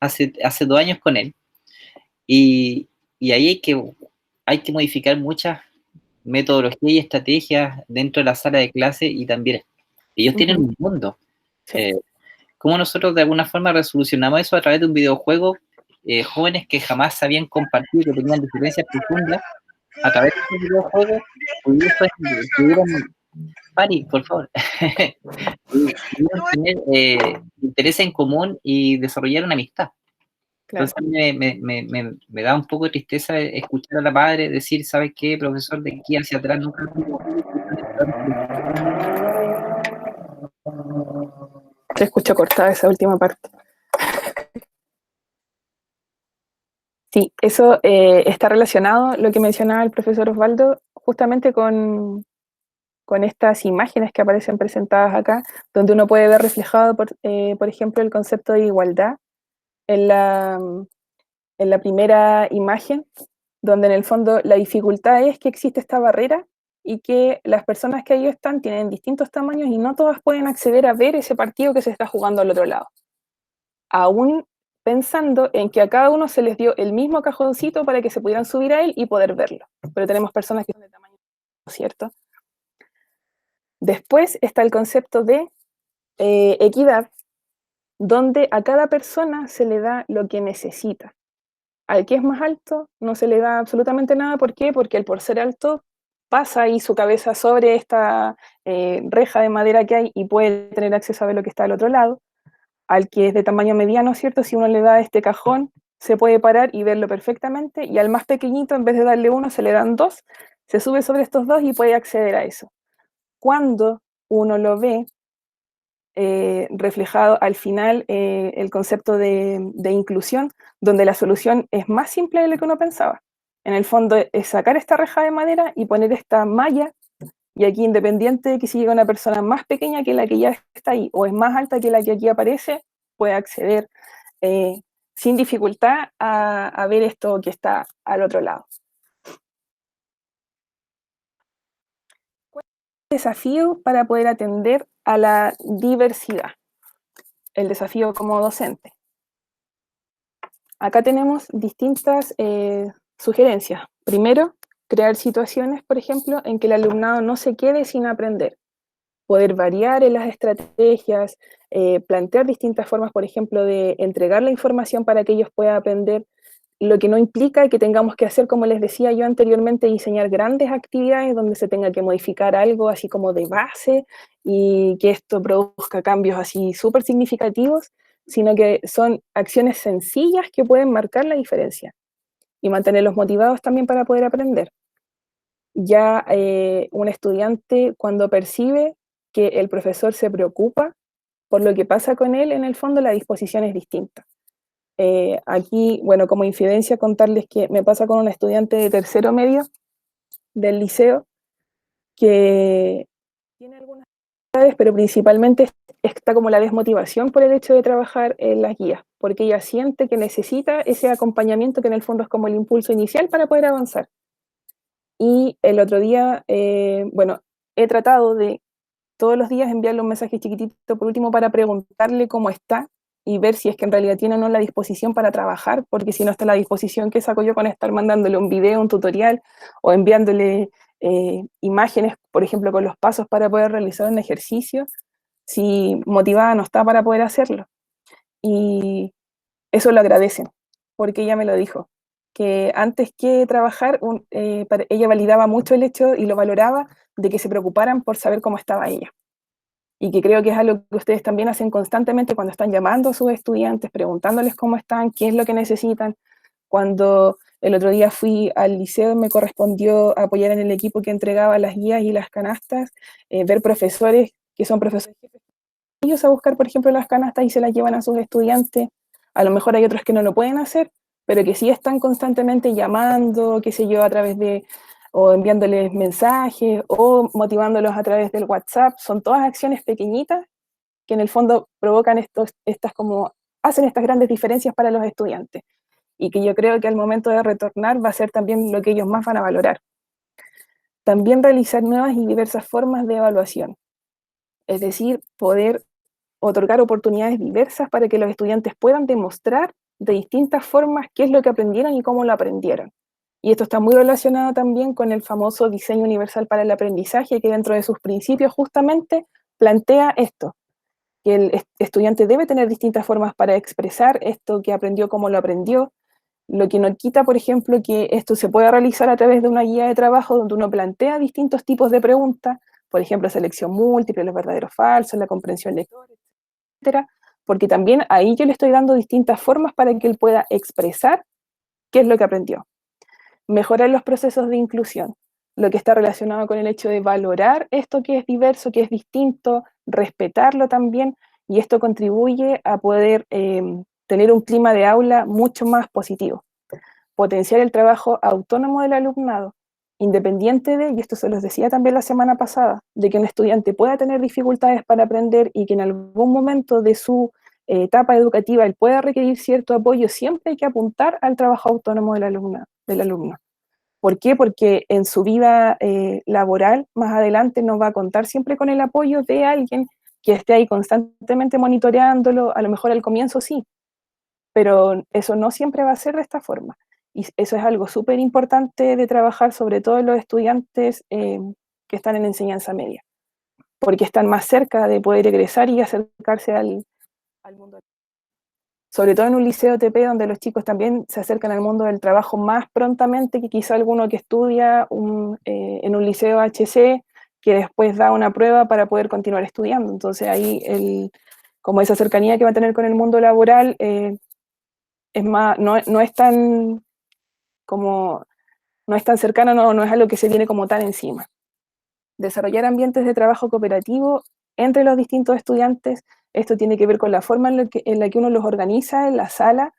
hace 2 años con él. Y ahí hay que modificar muchas metodologías y estrategias dentro de la sala de clase, y también ellos tienen un mundo. Sí. ¿Cómo nosotros de alguna forma resolucionamos eso a través de un videojuego? Jóvenes que jamás habían compartido, que tenían diferencias profundas, a través de este videojuego pudieron Pari, por favor, pudieron tener interés en común y desarrollar una amistad. Claro. Entonces me da un poco de tristeza escuchar a la madre decir: ¿sabes qué, profesor? De aquí hacia atrás nunca Se escucha cortada esa última parte. Sí, eso está relacionado, lo que mencionaba el profesor Osvaldo, justamente con estas imágenes que aparecen presentadas acá, donde uno puede ver reflejado, por ejemplo, el concepto de igualdad en la primera imagen, donde en el fondo la dificultad es que existe esta barrera y que las personas que ahí están tienen distintos tamaños y no todas pueden acceder a ver ese partido que se está jugando al otro lado. Aún pensando en que a cada uno se les dio el mismo cajoncito para que se pudieran subir a él y poder verlo. Pero tenemos personas que son de tamaño, ¿cierto? Después está el concepto de equidad, donde a cada persona se le da lo que necesita. Al que es más alto no se le da absolutamente nada. ¿Por qué? Porque él, por ser alto, pasa ahí su cabeza sobre esta reja de madera que hay y puede tener acceso a ver lo que está al otro lado. Al que es de tamaño mediano, ¿cierto? Si uno le da este cajón, se puede parar y verlo perfectamente, y al más pequeñito, en vez de darle uno, se le dan dos, se sube sobre estos dos y puede acceder a eso. Cuando uno lo ve reflejado al final el concepto de inclusión, donde la solución es más simple de lo que uno pensaba. En el fondo es sacar esta reja de madera y poner esta malla, y aquí independiente de que si llega una persona más pequeña que la que ya está ahí, o es más alta que la que aquí aparece, puede acceder sin dificultad a ver esto que está al otro lado. ¿Cuál es el desafío para poder atender a la diversidad? El desafío como docente. Acá tenemos distintas sugerencias. Primero, crear situaciones, por ejemplo, en que el alumnado no se quede sin aprender. Poder variar en las estrategias, plantear distintas formas, por ejemplo, de entregar la información para que ellos puedan aprender, lo que no implica que tengamos que hacer, como les decía yo anteriormente, diseñar grandes actividades donde se tenga que modificar algo así como de base y que esto produzca cambios así súper significativos, sino que son acciones sencillas que pueden marcar la diferencia y mantenerlos motivados también para poder aprender. Ya un estudiante, cuando percibe que el profesor se preocupa por lo que pasa con él, en el fondo la disposición es distinta. Aquí, bueno, como infidencia, contarles que me pasa con una estudiante de tercero medio del liceo que tiene algunas dificultades, pero principalmente está como la desmotivación por el hecho de trabajar en las guías, porque ella siente que necesita ese acompañamiento que en el fondo es como el impulso inicial para poder avanzar. Y el otro día, bueno, he tratado de todos los días enviarle un mensaje chiquitito por último para preguntarle cómo está y ver si es que en realidad tiene o no la disposición para trabajar, porque si no está la disposición, ¿qué saco yo con estar mandándole un video, un tutorial o enviándole imágenes, por ejemplo, con los pasos para poder realizar un ejercicio, si motivada no está para poder hacerlo? Y eso lo agradecen, porque ella me lo dijo, que antes que trabajar, ella validaba mucho el hecho y lo valoraba de que se preocuparan por saber cómo estaba ella. Y que creo que es algo que ustedes también hacen constantemente cuando están llamando a sus estudiantes, preguntándoles cómo están, qué es lo que necesitan. Cuando el otro día fui al liceo, me correspondió apoyar en el equipo que entregaba las guías y las canastas, ver profesores que son profesores ellos a buscar, por ejemplo, las canastas y se las llevan a sus estudiantes. A lo mejor hay otros que no lo pueden hacer, pero que sí están constantemente llamando, qué sé yo, a través de, o enviándoles mensajes, o motivándolos a través del WhatsApp. Son todas acciones pequeñitas que en el fondo provocan hacen estas grandes diferencias para los estudiantes. Y que yo creo que al momento de retornar va a ser también lo que ellos más van a valorar. También realizar nuevas y diversas formas de evaluación. Es decir, poder otorgar oportunidades diversas para que los estudiantes puedan demostrar de distintas formas qué es lo que aprendieron y cómo lo aprendieron. Y esto está muy relacionado también con el famoso diseño universal para el aprendizaje, que dentro de sus principios justamente plantea esto, que el estudiante debe tener distintas formas para expresar esto que aprendió, cómo lo aprendió, lo que no quita, por ejemplo, que esto se pueda realizar a través de una guía de trabajo donde uno plantea distintos tipos de preguntas, por ejemplo, selección múltiple, los verdaderos falsos, la comprensión lectora, etcétera, porque también ahí yo le estoy dando distintas formas para que él pueda expresar qué es lo que aprendió. Mejorar los procesos de inclusión, lo que está relacionado con el hecho de valorar esto que es diverso, que es distinto, respetarlo también, y esto contribuye a poder tener un clima de aula mucho más positivo. Potenciar el trabajo autónomo del alumnado independiente de, y esto se los decía también la semana pasada, de que un estudiante pueda tener dificultades para aprender y que en algún momento de su etapa educativa él pueda requerir cierto apoyo, siempre hay que apuntar al trabajo autónomo del alumno. ¿Por qué? Porque en su vida laboral, más adelante, nos va a contar siempre con el apoyo de alguien que esté ahí constantemente monitoreándolo. A lo mejor al comienzo sí, pero eso no siempre va a ser de esta forma. Y eso es algo súper importante de trabajar, sobre todo en los estudiantes que están en enseñanza media, porque están más cerca de poder egresar y acercarse al mundo. Sobre todo en un liceo TP, donde los chicos también se acercan al mundo del trabajo más prontamente que quizá alguno que estudia en un liceo HC, que después da una prueba para poder continuar estudiando. Entonces ahí, como esa cercanía que va a tener con el mundo laboral, es más, no es tan como, no es tan cercano, no es algo que se viene como tan encima. Desarrollar ambientes de trabajo cooperativo entre los distintos estudiantes. Esto tiene que ver con la forma en la que uno los organiza en la sala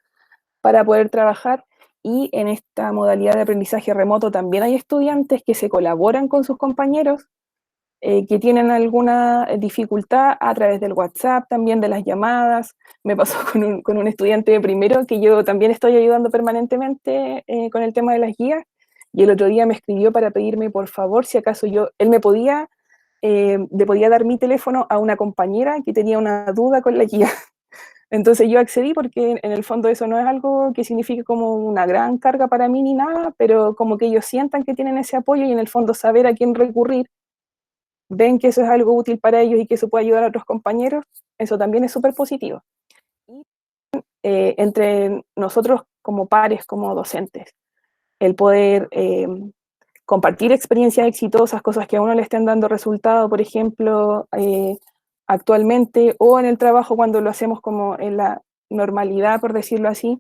para poder trabajar, y en esta modalidad de aprendizaje remoto también hay estudiantes que se colaboran con sus compañeros que tienen alguna dificultad a través del WhatsApp, también de las llamadas. Me pasó con un estudiante de primero que yo también estoy ayudando permanentemente con el tema de las guías, y el otro día me escribió para pedirme por favor si acaso él le podía dar mi teléfono a una compañera que tenía una duda con la guía. Entonces yo accedí porque en el fondo eso no es algo que signifique como una gran carga para mí ni nada, pero como que ellos sientan que tienen ese apoyo y en el fondo saber a quién recurrir, ven que eso es algo útil para ellos y que eso puede ayudar a otros compañeros, eso también es súper positivo. Y entre nosotros como pares, como docentes, el poder compartir experiencias exitosas, cosas que a uno le estén dando resultado, por ejemplo, actualmente, o en el trabajo cuando lo hacemos como en la normalidad, por decirlo así,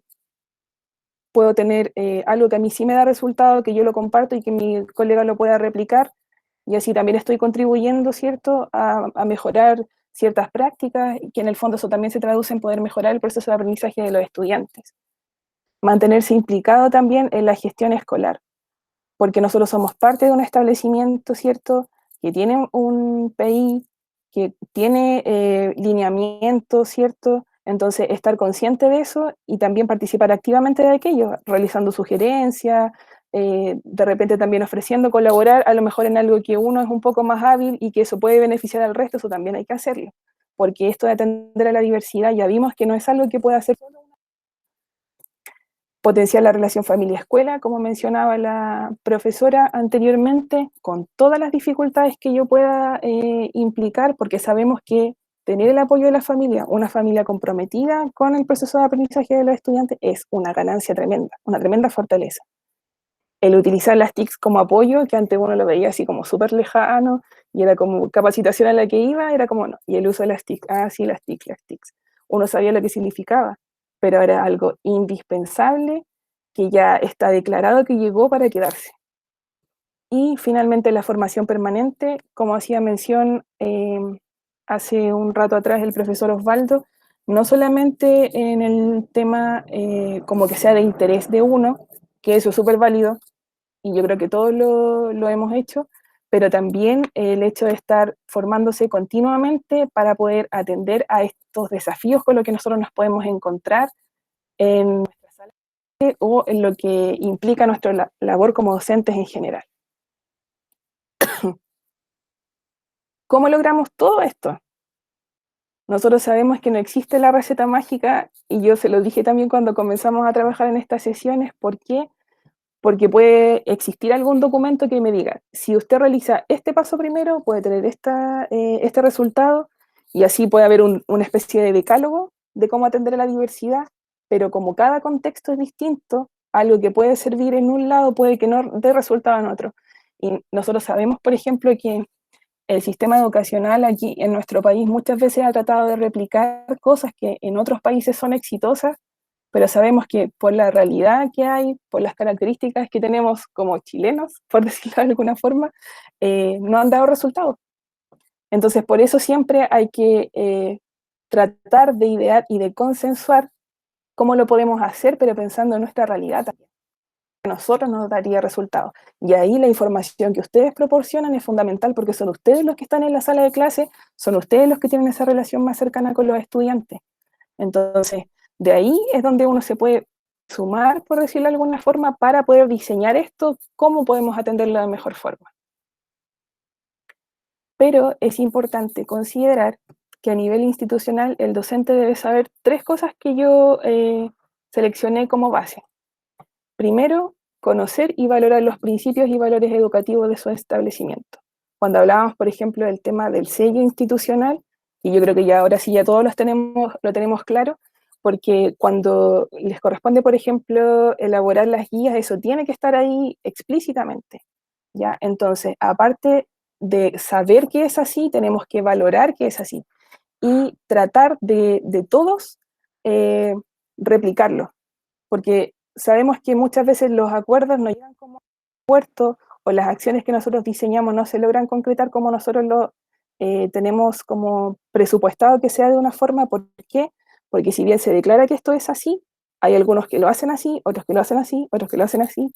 puedo tener algo que a mí sí me da resultado, que yo lo comparto y que mi colega lo pueda replicar, y así también estoy contribuyendo, ¿cierto?, a mejorar ciertas prácticas, y que en el fondo eso también se traduce en poder mejorar el proceso de aprendizaje de los estudiantes. Mantenerse implicado también en la gestión escolar, porque nosotros somos parte de un establecimiento, ¿cierto?, que tiene un PI, que tiene lineamiento, ¿cierto? Entonces, estar consciente de eso y también participar activamente de aquello, realizando sugerencias, de repente también ofreciendo colaborar, a lo mejor en algo que uno es un poco más hábil y que eso puede beneficiar al resto, eso también hay que hacerlo, porque esto de atender a la diversidad ya vimos que no es algo que pueda hacer solo uno. Potenciar la relación familia-escuela, como mencionaba la profesora anteriormente, con todas las dificultades que yo pueda implicar, porque sabemos que tener el apoyo de la familia, una familia comprometida con el proceso de aprendizaje de los estudiantes, es una ganancia tremenda, una tremenda fortaleza. El utilizar las TICs como apoyo, que antes uno lo veía así como súper lejano, y era como capacitación a la que iba, era como no, y el uso de las TICs, sí, las TICs. Uno sabía lo que significaba, pero era algo indispensable que ya está declarado que llegó para quedarse. Y finalmente la formación permanente, como hacía mención hace un rato atrás el profesor Osvaldo, no solamente en el tema como que sea de interés de uno, que eso es súper válido, y yo creo que todos lo hemos hecho, pero también el hecho de estar formándose continuamente para poder atender a estos desafíos con los que nosotros nos podemos encontrar en nuestra sala o en lo que implica nuestra labor como docentes en general. ¿Cómo logramos todo esto? Nosotros sabemos que no existe la receta mágica, y yo se lo dije también cuando comenzamos a trabajar en estas sesiones. ¿Por qué? Porque puede existir algún documento que me diga, si usted realiza este paso primero, puede tener este resultado, y así puede haber una especie de decálogo de cómo atender a la diversidad, pero como cada contexto es distinto, algo que puede servir en un lado puede que no dé resultado en otro. Y nosotros sabemos, por ejemplo, que el sistema educacional aquí en nuestro país muchas veces ha tratado de replicar cosas que en otros países son exitosas, pero sabemos que por la realidad que hay, por las características que tenemos como chilenos, por decirlo de alguna forma, no han dado resultados. Entonces, por eso siempre hay que tratar de idear y de consensuar cómo lo podemos hacer, pero pensando en nuestra realidad también. a nosotros nos daría resultados. Y ahí la información que ustedes proporcionan es fundamental porque son ustedes los que están en la sala de clase, son ustedes los que tienen esa relación más cercana con los estudiantes. Entonces, de ahí es donde uno se puede sumar, por decirlo de alguna forma, para poder diseñar esto, cómo podemos atenderlo de mejor forma. Pero es importante considerar que a nivel institucional el docente debe saber 3 cosas que yo seleccioné como base. Primero, conocer y valorar los principios y valores educativos de su establecimiento. Cuando hablábamos, por ejemplo, del tema del sello institucional, y yo creo que ya ahora sí ya todos lo tenemos claro, porque cuando les corresponde, por ejemplo, elaborar las guías, eso tiene que estar ahí explícitamente, ¿ya? Entonces, aparte de saber que es así, tenemos que valorar que es así y tratar de todos replicarlo, porque sabemos que muchas veces los acuerdos no llegan como puerto o las acciones que nosotros diseñamos no se logran concretar como nosotros lo tenemos como presupuestado que sea de una forma. ¿Por qué? Porque si bien se declara que esto es así, hay algunos que lo hacen así, otros que lo hacen así, otros que lo hacen así,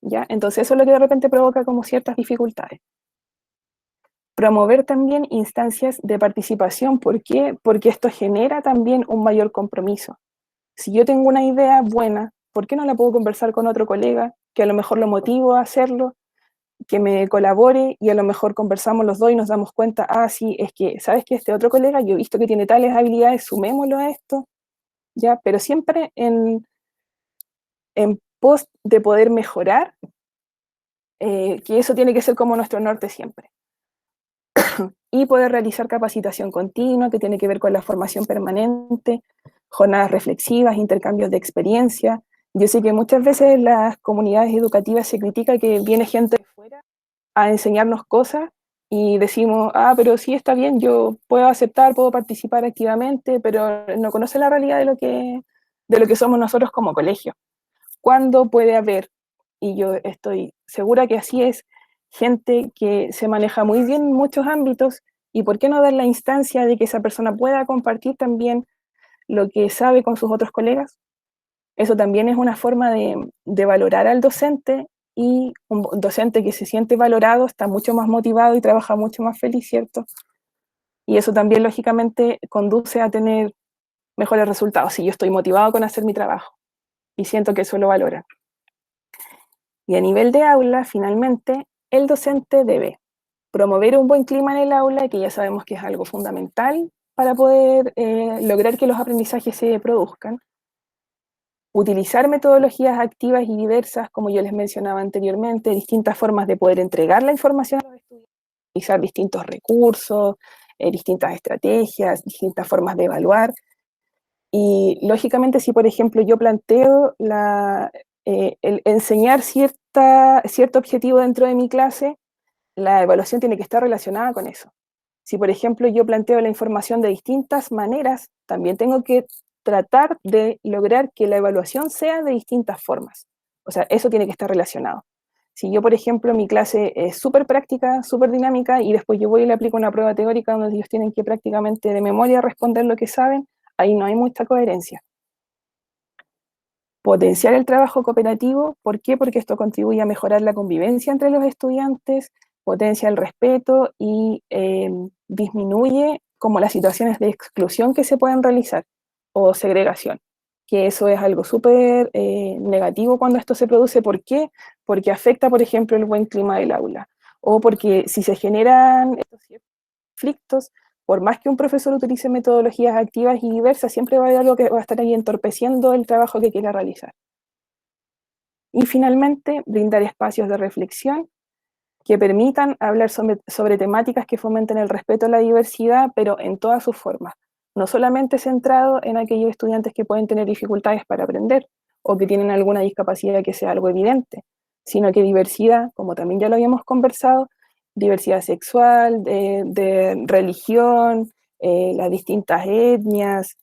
¿ya? Entonces eso es lo que de repente provoca como ciertas dificultades. Promover también instancias de participación. ¿Por qué? Porque esto genera también un mayor compromiso. Si yo tengo una idea buena, ¿por qué no la puedo conversar con otro colega que a lo mejor lo motivo a hacerlo, que me colabore y a lo mejor conversamos los dos y nos damos cuenta, ah, sí, es que, ¿sabes qué? Este otro colega, yo he visto que tiene tales habilidades, sumémoslo a esto, ¿ya? Pero siempre en pos de poder mejorar, que eso tiene que ser como nuestro norte siempre. Y poder realizar capacitación continua, que tiene que ver con la formación permanente, jornadas reflexivas, intercambios de experiencia. Yo sé que muchas veces en las comunidades educativas se critica que viene gente de fuera a enseñarnos cosas y decimos, ah, pero sí está bien, yo puedo aceptar, puedo participar activamente, pero no conoce la realidad de lo que somos nosotros como colegio. ¿Cuándo puede haber, y yo estoy segura que así es, gente que se maneja muy bien en muchos ámbitos, y por qué no dar la instancia de que esa persona pueda compartir también lo que sabe con sus otros colegas? Eso también es una forma de valorar al docente, y un docente que se siente valorado está mucho más motivado y trabaja mucho más feliz, ¿cierto? Y eso también lógicamente conduce a tener mejores resultados, si yo estoy motivado con hacer mi trabajo y siento que eso lo valoran. Y a nivel de aula, finalmente, el docente debe promover un buen clima en el aula, que ya sabemos que es algo fundamental para poder lograr que los aprendizajes se produzcan. Utilizar metodologías activas y diversas, como yo les mencionaba anteriormente, distintas formas de poder entregar la información a los estudiantes, utilizar distintos recursos, distintas estrategias, distintas formas de evaluar. Y lógicamente, si por ejemplo yo planteo el enseñar cierto objetivo dentro de mi clase, la evaluación tiene que estar relacionada con eso. Si por ejemplo yo planteo la información de distintas maneras, también tengo que tratar de lograr que la evaluación sea de distintas formas. O sea, eso tiene que estar relacionado. Si yo, por ejemplo, mi clase es súper práctica, súper dinámica, y después yo voy y le aplico una prueba teórica donde ellos tienen que prácticamente de memoria responder lo que saben, ahí no hay mucha coherencia. Potenciar el trabajo cooperativo, ¿por qué? Porque esto contribuye a mejorar la convivencia entre los estudiantes, potencia el respeto y disminuye como las situaciones de exclusión que se pueden realizar o segregación, que eso es algo súper negativo cuando esto se produce. ¿Por qué? Porque afecta, por ejemplo, el buen clima del aula, o porque si se generan estos conflictos, por más que un profesor utilice metodologías activas y diversas, siempre va a haber algo que va a estar ahí entorpeciendo el trabajo que quiera realizar. Y finalmente, brindar espacios de reflexión que permitan hablar sobre temáticas que fomenten el respeto a la diversidad, pero en todas sus formas. No solamente centrado en aquellos estudiantes que pueden tener dificultades para aprender o que tienen alguna discapacidad que sea algo evidente, sino que diversidad, como también ya lo habíamos conversado, diversidad sexual, de religión, las distintas etnias,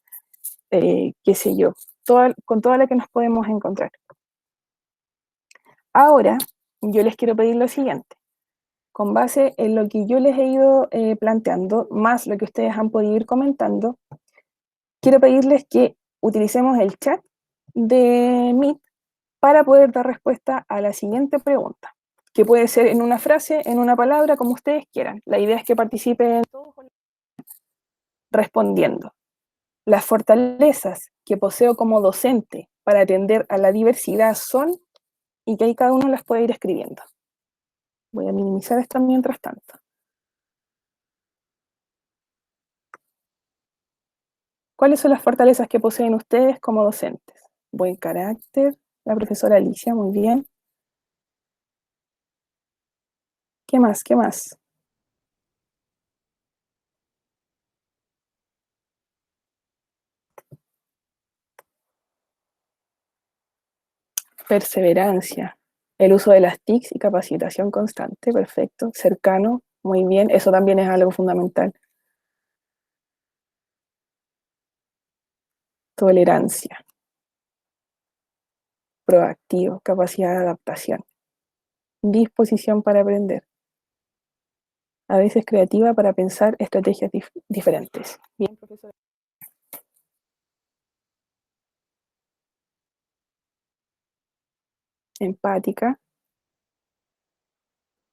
qué sé yo, con toda la que nos podemos encontrar. Ahora, yo les quiero pedir lo siguiente. Con base en lo que yo les he ido planteando, más lo que ustedes han podido ir comentando, quiero pedirles que utilicemos el chat de Meet para poder dar respuesta a la siguiente pregunta, que puede ser en una frase, en una palabra, como ustedes quieran. La idea es que participen todos respondiendo. Las fortalezas que poseo como docente para atender a la diversidad son, y que ahí cada uno las puede ir escribiendo. Voy a minimizar esto mientras tanto. ¿Cuáles son las fortalezas que poseen ustedes como docentes? Buen carácter, la profesora Alicia, muy bien. ¿Qué más? ¿Qué más? Perseverancia, el uso de las TICs y capacitación constante, perfecto. Cercano, muy bien, eso también es algo fundamental. Tolerancia, proactivo, capacidad de adaptación. Disposición para aprender. A veces creativa para pensar estrategias diferentes. Bien, profesor. Empática.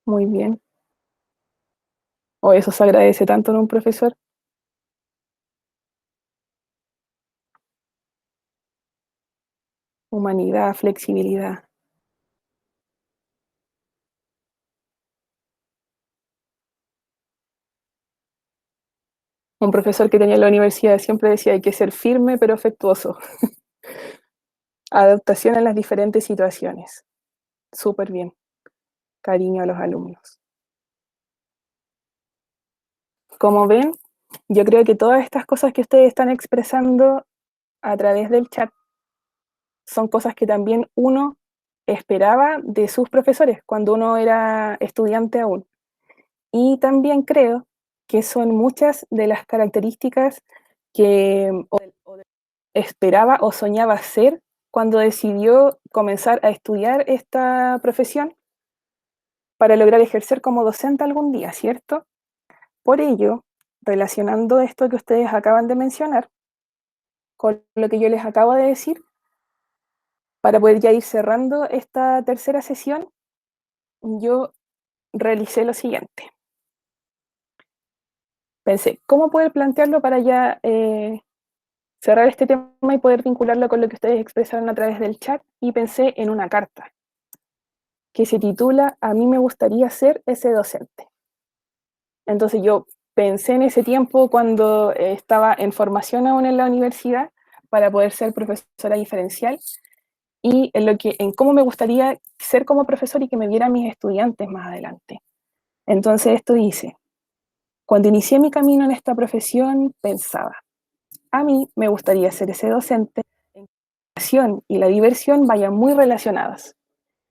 Muy bien. O eso se agradece tanto en un profesor. Humanidad, flexibilidad. Un profesor que tenía en la universidad siempre decía hay que ser firme pero afectuoso. Adaptación a las diferentes situaciones. Súper bien. Cariño a los alumnos. Como ven, yo creo que todas estas cosas que ustedes están expresando a través del chat son cosas que también uno esperaba de sus profesores cuando uno era estudiante aún. Y también creo que son muchas de las características que esperaba o soñaba ser cuando decidió comenzar a estudiar esta profesión para lograr ejercer como docente algún día, ¿cierto? Por ello, relacionando esto que ustedes acaban de mencionar con lo que yo les acabo de decir, para poder ya ir cerrando esta tercera sesión, yo realicé lo siguiente. Pensé, ¿cómo poder plantearlo para ya cerrar este tema y poder vincularlo con lo que ustedes expresaron a través del chat? Y pensé en una carta que se titula "A mí me gustaría ser ese docente". Entonces yo pensé en ese tiempo cuando estaba en formación aún en la universidad para poder ser profesora diferencial y en cómo me gustaría ser como profesor y que me vieran mis estudiantes más adelante. Entonces esto hice. Cuando inicié mi camino en esta profesión, pensaba, a mí me gustaría ser ese docente en que la pasión y la diversión vayan muy relacionadas.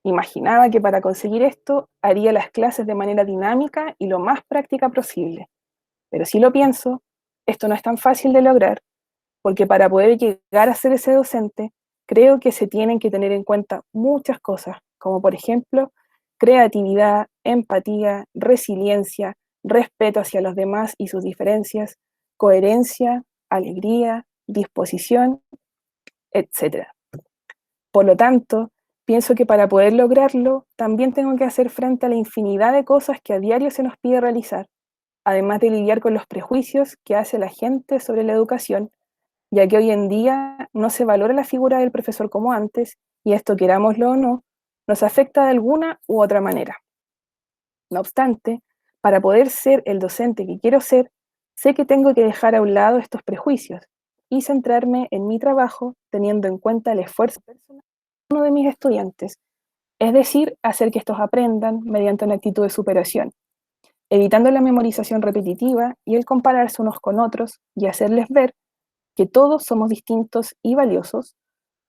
Imaginaba que para conseguir esto haría las clases de manera dinámica y lo más práctica posible. Pero si lo pienso, esto no es tan fácil de lograr, porque para poder llegar a ser ese docente, creo que se tienen que tener en cuenta muchas cosas, como por ejemplo, creatividad, empatía, resiliencia, respeto hacia los demás y sus diferencias, coherencia, alegría, disposición, etc. Por lo tanto, pienso que para poder lograrlo, también tengo que hacer frente a la infinidad de cosas que a diario se nos pide realizar, además de lidiar con los prejuicios que hace la gente sobre la educación, ya que hoy en día no se valora la figura del profesor como antes, y esto, querámoslo o no, nos afecta de alguna u otra manera. No obstante, para poder ser el docente que quiero ser, sé que tengo que dejar a un lado estos prejuicios y centrarme en mi trabajo teniendo en cuenta el esfuerzo personal de uno de mis estudiantes, es decir, hacer que estos aprendan mediante una actitud de superación, evitando la memorización repetitiva y el compararse unos con otros y hacerles ver que todos somos distintos y valiosos,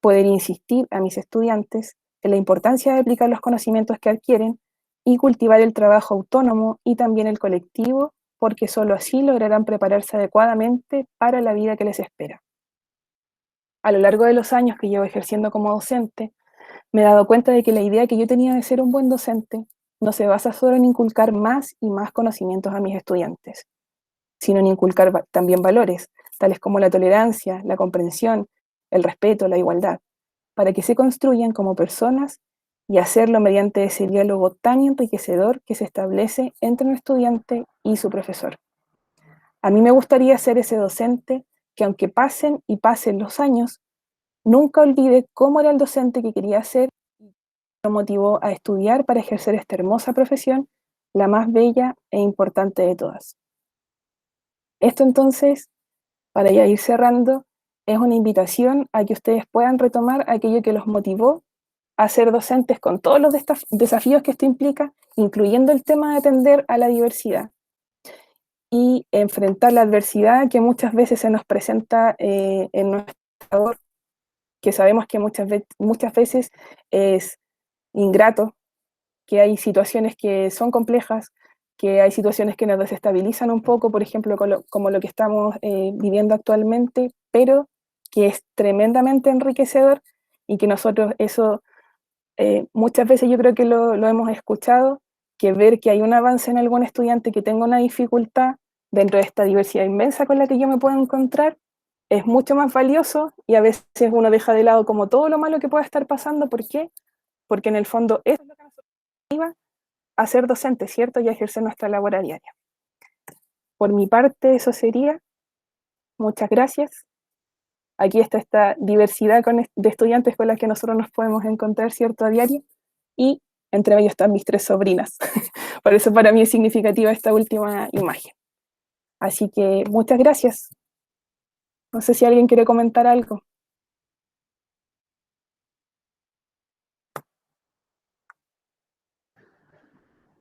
poder insistir a mis estudiantes en la importancia de aplicar los conocimientos que adquieren y cultivar el trabajo autónomo y también el colectivo, porque solo así lograrán prepararse adecuadamente para la vida que les espera. A lo largo de los años que llevo ejerciendo como docente, me he dado cuenta de que la idea que yo tenía de ser un buen docente no se basa solo en inculcar más y más conocimientos a mis estudiantes, sino en inculcar también valores, tales como la tolerancia, la comprensión, el respeto, la igualdad. para que se construyan como personas y hacerlo mediante ese diálogo tan enriquecedor que se establece entre un estudiante y su profesor. A mí me gustaría ser ese docente que, aunque pasen y pasen los años, nunca olvide cómo era el docente que quería ser y lo motivó a estudiar para ejercer esta hermosa profesión, la más bella e importante de todas. Esto entonces, para ya ir cerrando, es una invitación a que ustedes puedan retomar aquello que los motivó a ser docentes con todos los desafíos que esto implica, incluyendo el tema de atender a la diversidad y enfrentar la adversidad que muchas veces se nos presenta en nuestra labor, que sabemos que muchas veces es ingrato, que hay situaciones que son complejas, que hay situaciones que nos desestabilizan un poco, por ejemplo, como lo que estamos viviendo actualmente, pero que es tremendamente enriquecedor y que nosotros eso muchas veces yo creo que lo hemos escuchado, que ver que hay un avance en algún estudiante que tenga una dificultad dentro de esta diversidad inmensa con la que yo me puedo encontrar, es mucho más valioso y a veces uno deja de lado como todo lo malo que pueda estar pasando. ¿Por qué? Porque en el fondo eso es lo que nos motiva a ser docentes, ¿cierto? Y a ejercer nuestra labor a diaria. Por mi parte, eso sería. Muchas gracias. Aquí está esta diversidad de estudiantes con las que nosotros nos podemos encontrar, ¿cierto? A diario. Y entre ellos están mis 3 sobrinas. Por eso para mí es significativa esta última imagen. Así que muchas gracias. No sé si alguien quiere comentar algo.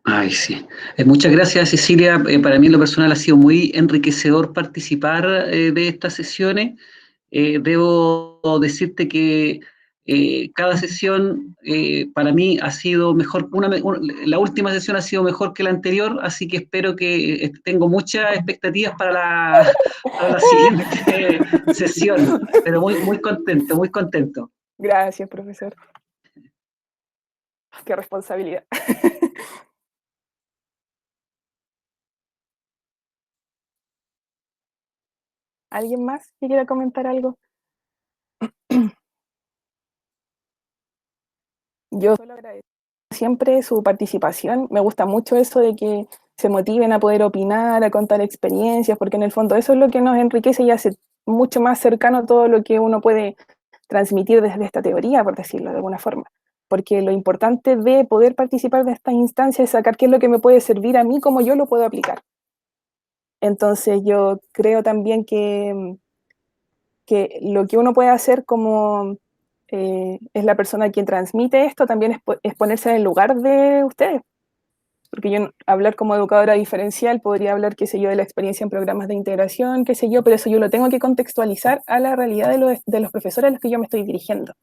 Ay, sí. Muchas gracias, Cecilia. Para mí en lo personal ha sido muy enriquecedor participar de estas sesiones. Debo decirte que cada sesión para mí ha sido mejor, la última sesión ha sido mejor que la anterior, así que espero que tengo muchas expectativas para la siguiente sesión, pero muy, muy contento, muy contento. Gracias, profesor. Qué responsabilidad. ¿Alguien más que quiera comentar algo? Yo solo agradezco siempre su participación. Me gusta mucho eso de que se motiven a poder opinar, a contar experiencias, porque en el fondo eso es lo que nos enriquece y hace mucho más cercano todo lo que uno puede transmitir desde esta teoría, por decirlo de alguna forma. Porque lo importante de poder participar de estas instancias es sacar qué es lo que me puede servir a mí, cómo yo lo puedo aplicar. Entonces yo creo también que lo que uno puede hacer como es la persona quien transmite esto, también es ponerse en el lugar de ustedes. Porque yo hablar como educadora diferencial podría hablar, qué sé yo, de la experiencia en programas de integración, qué sé yo, pero eso yo lo tengo que contextualizar a la realidad de los profesores a los que yo me estoy dirigiendo.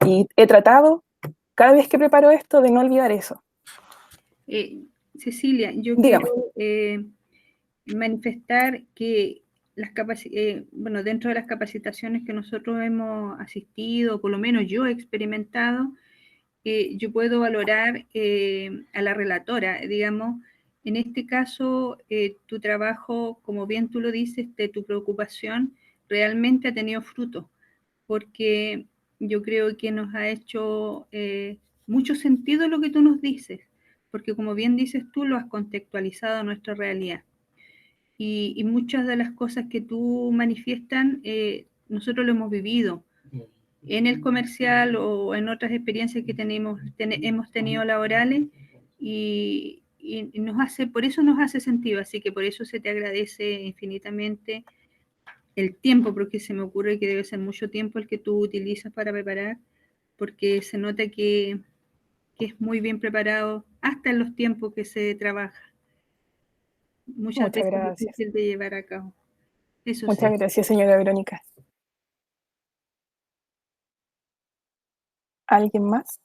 Y he tratado, cada vez que preparo esto, de no olvidar eso. Cecilia, yo Dígame. quiero manifestar que bueno, dentro de las capacitaciones que nosotros hemos asistido, por lo menos yo he experimentado, yo puedo valorar a la relatora, digamos, en este caso, tu trabajo, como bien tú lo dices, de tu preocupación, realmente ha tenido fruto, porque yo creo que nos ha hecho mucho sentido lo que tú nos dices, porque como bien dices tú, lo has contextualizado a nuestra realidad. Y muchas de las cosas que tú manifiestan, nosotros lo hemos vivido en el comercial o en otras experiencias que hemos tenido laborales y por eso nos hace sentido, así que por eso se te agradece infinitamente el tiempo, porque se me ocurre que debe ser mucho tiempo el que tú utilizas para preparar, porque se nota que es muy bien preparado hasta en los tiempos que se trabaja. Muchas veces es difícil de llevar a cabo. Eso Muchas sí. gracias, señora Verónica. ¿Alguien más?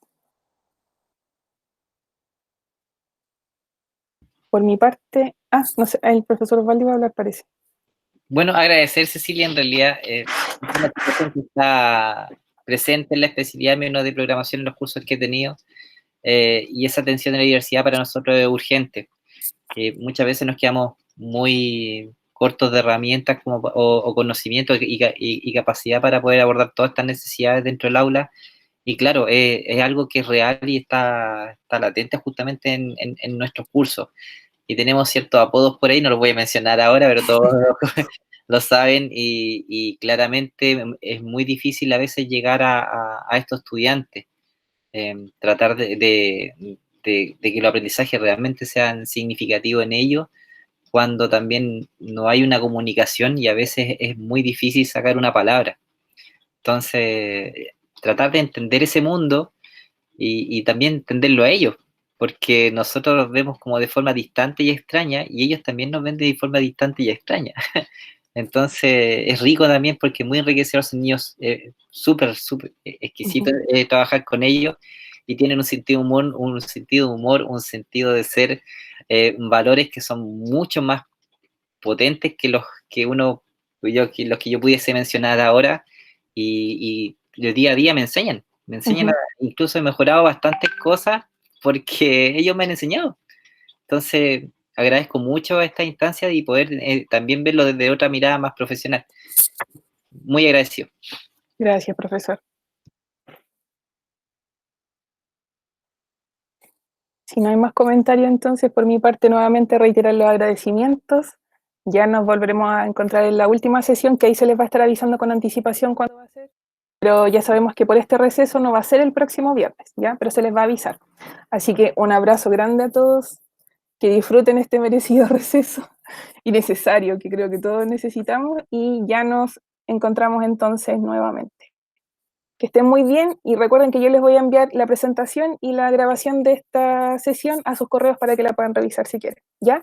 Por mi parte, no sé, el profesor Osvaldo va a hablar, parece. Bueno, agradecer, Cecilia, en realidad, una persona que está presente en la especialidad menos de programación en los cursos que he tenido, y esa atención a la diversidad para nosotros es urgente. Muchas veces nos quedamos muy cortos de herramientas o conocimiento y capacidad para poder abordar todas estas necesidades dentro del aula. Y claro, es algo que es real y está latente justamente en nuestros cursos. Y tenemos ciertos apodos por ahí, no los voy a mencionar ahora, pero todos lo saben, y claramente es muy difícil a veces llegar a estos estudiantes, tratar de que los aprendizajes realmente sean significativos en ellos, cuando también no hay una comunicación y a veces es muy difícil sacar una palabra. Entonces, tratar de entender ese mundo y también entenderlo a ellos, porque nosotros los vemos como de forma distante y extraña, y ellos también nos ven de forma distante y extraña. Entonces, es rico también porque es muy enriquecedor, son niños súper exquisitos trabajar con ellos, y tienen un sentido de humor, un sentido de ser, valores que son mucho más potentes que los que los que yo pudiese mencionar ahora, y de día a día me enseñan, incluso he mejorado bastantes cosas porque ellos me han enseñado. Entonces, agradezco mucho esta instancia y poder también verlo desde otra mirada más profesional. Muy agradecido. Gracias, profesor. Si no hay más comentarios, entonces, por mi parte, nuevamente reiterar los agradecimientos. Ya nos volveremos a encontrar en la última sesión, que ahí se les va a estar avisando con anticipación cuándo va a ser. Pero ya sabemos que por este receso no va a ser el próximo viernes, ¿ya? Pero se les va a avisar. Así que un abrazo grande a todos, que disfruten este merecido receso y necesario, que creo que todos necesitamos, y ya nos encontramos entonces nuevamente. Que estén muy bien, y recuerden que yo les voy a enviar la presentación y la grabación de esta sesión a sus correos para que la puedan revisar si quieren, ¿ya?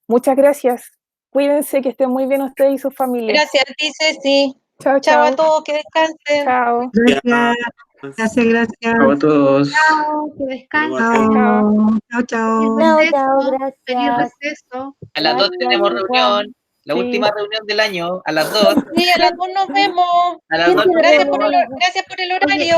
Muchas gracias. Cuídense, que estén muy bien ustedes y sus familias. Gracias a ti, Ceci. Chao, Chao chao. a todos, que descansen. Chao. Gracias. Chao a todos. Chao, que descansen. Chao, chao. Feliz receso. A las 2 tenemos reunión, la última reunión del año, a las 2. Sí, a las 2 nos vemos. A las 2 nos Gracias vemos. por el horario.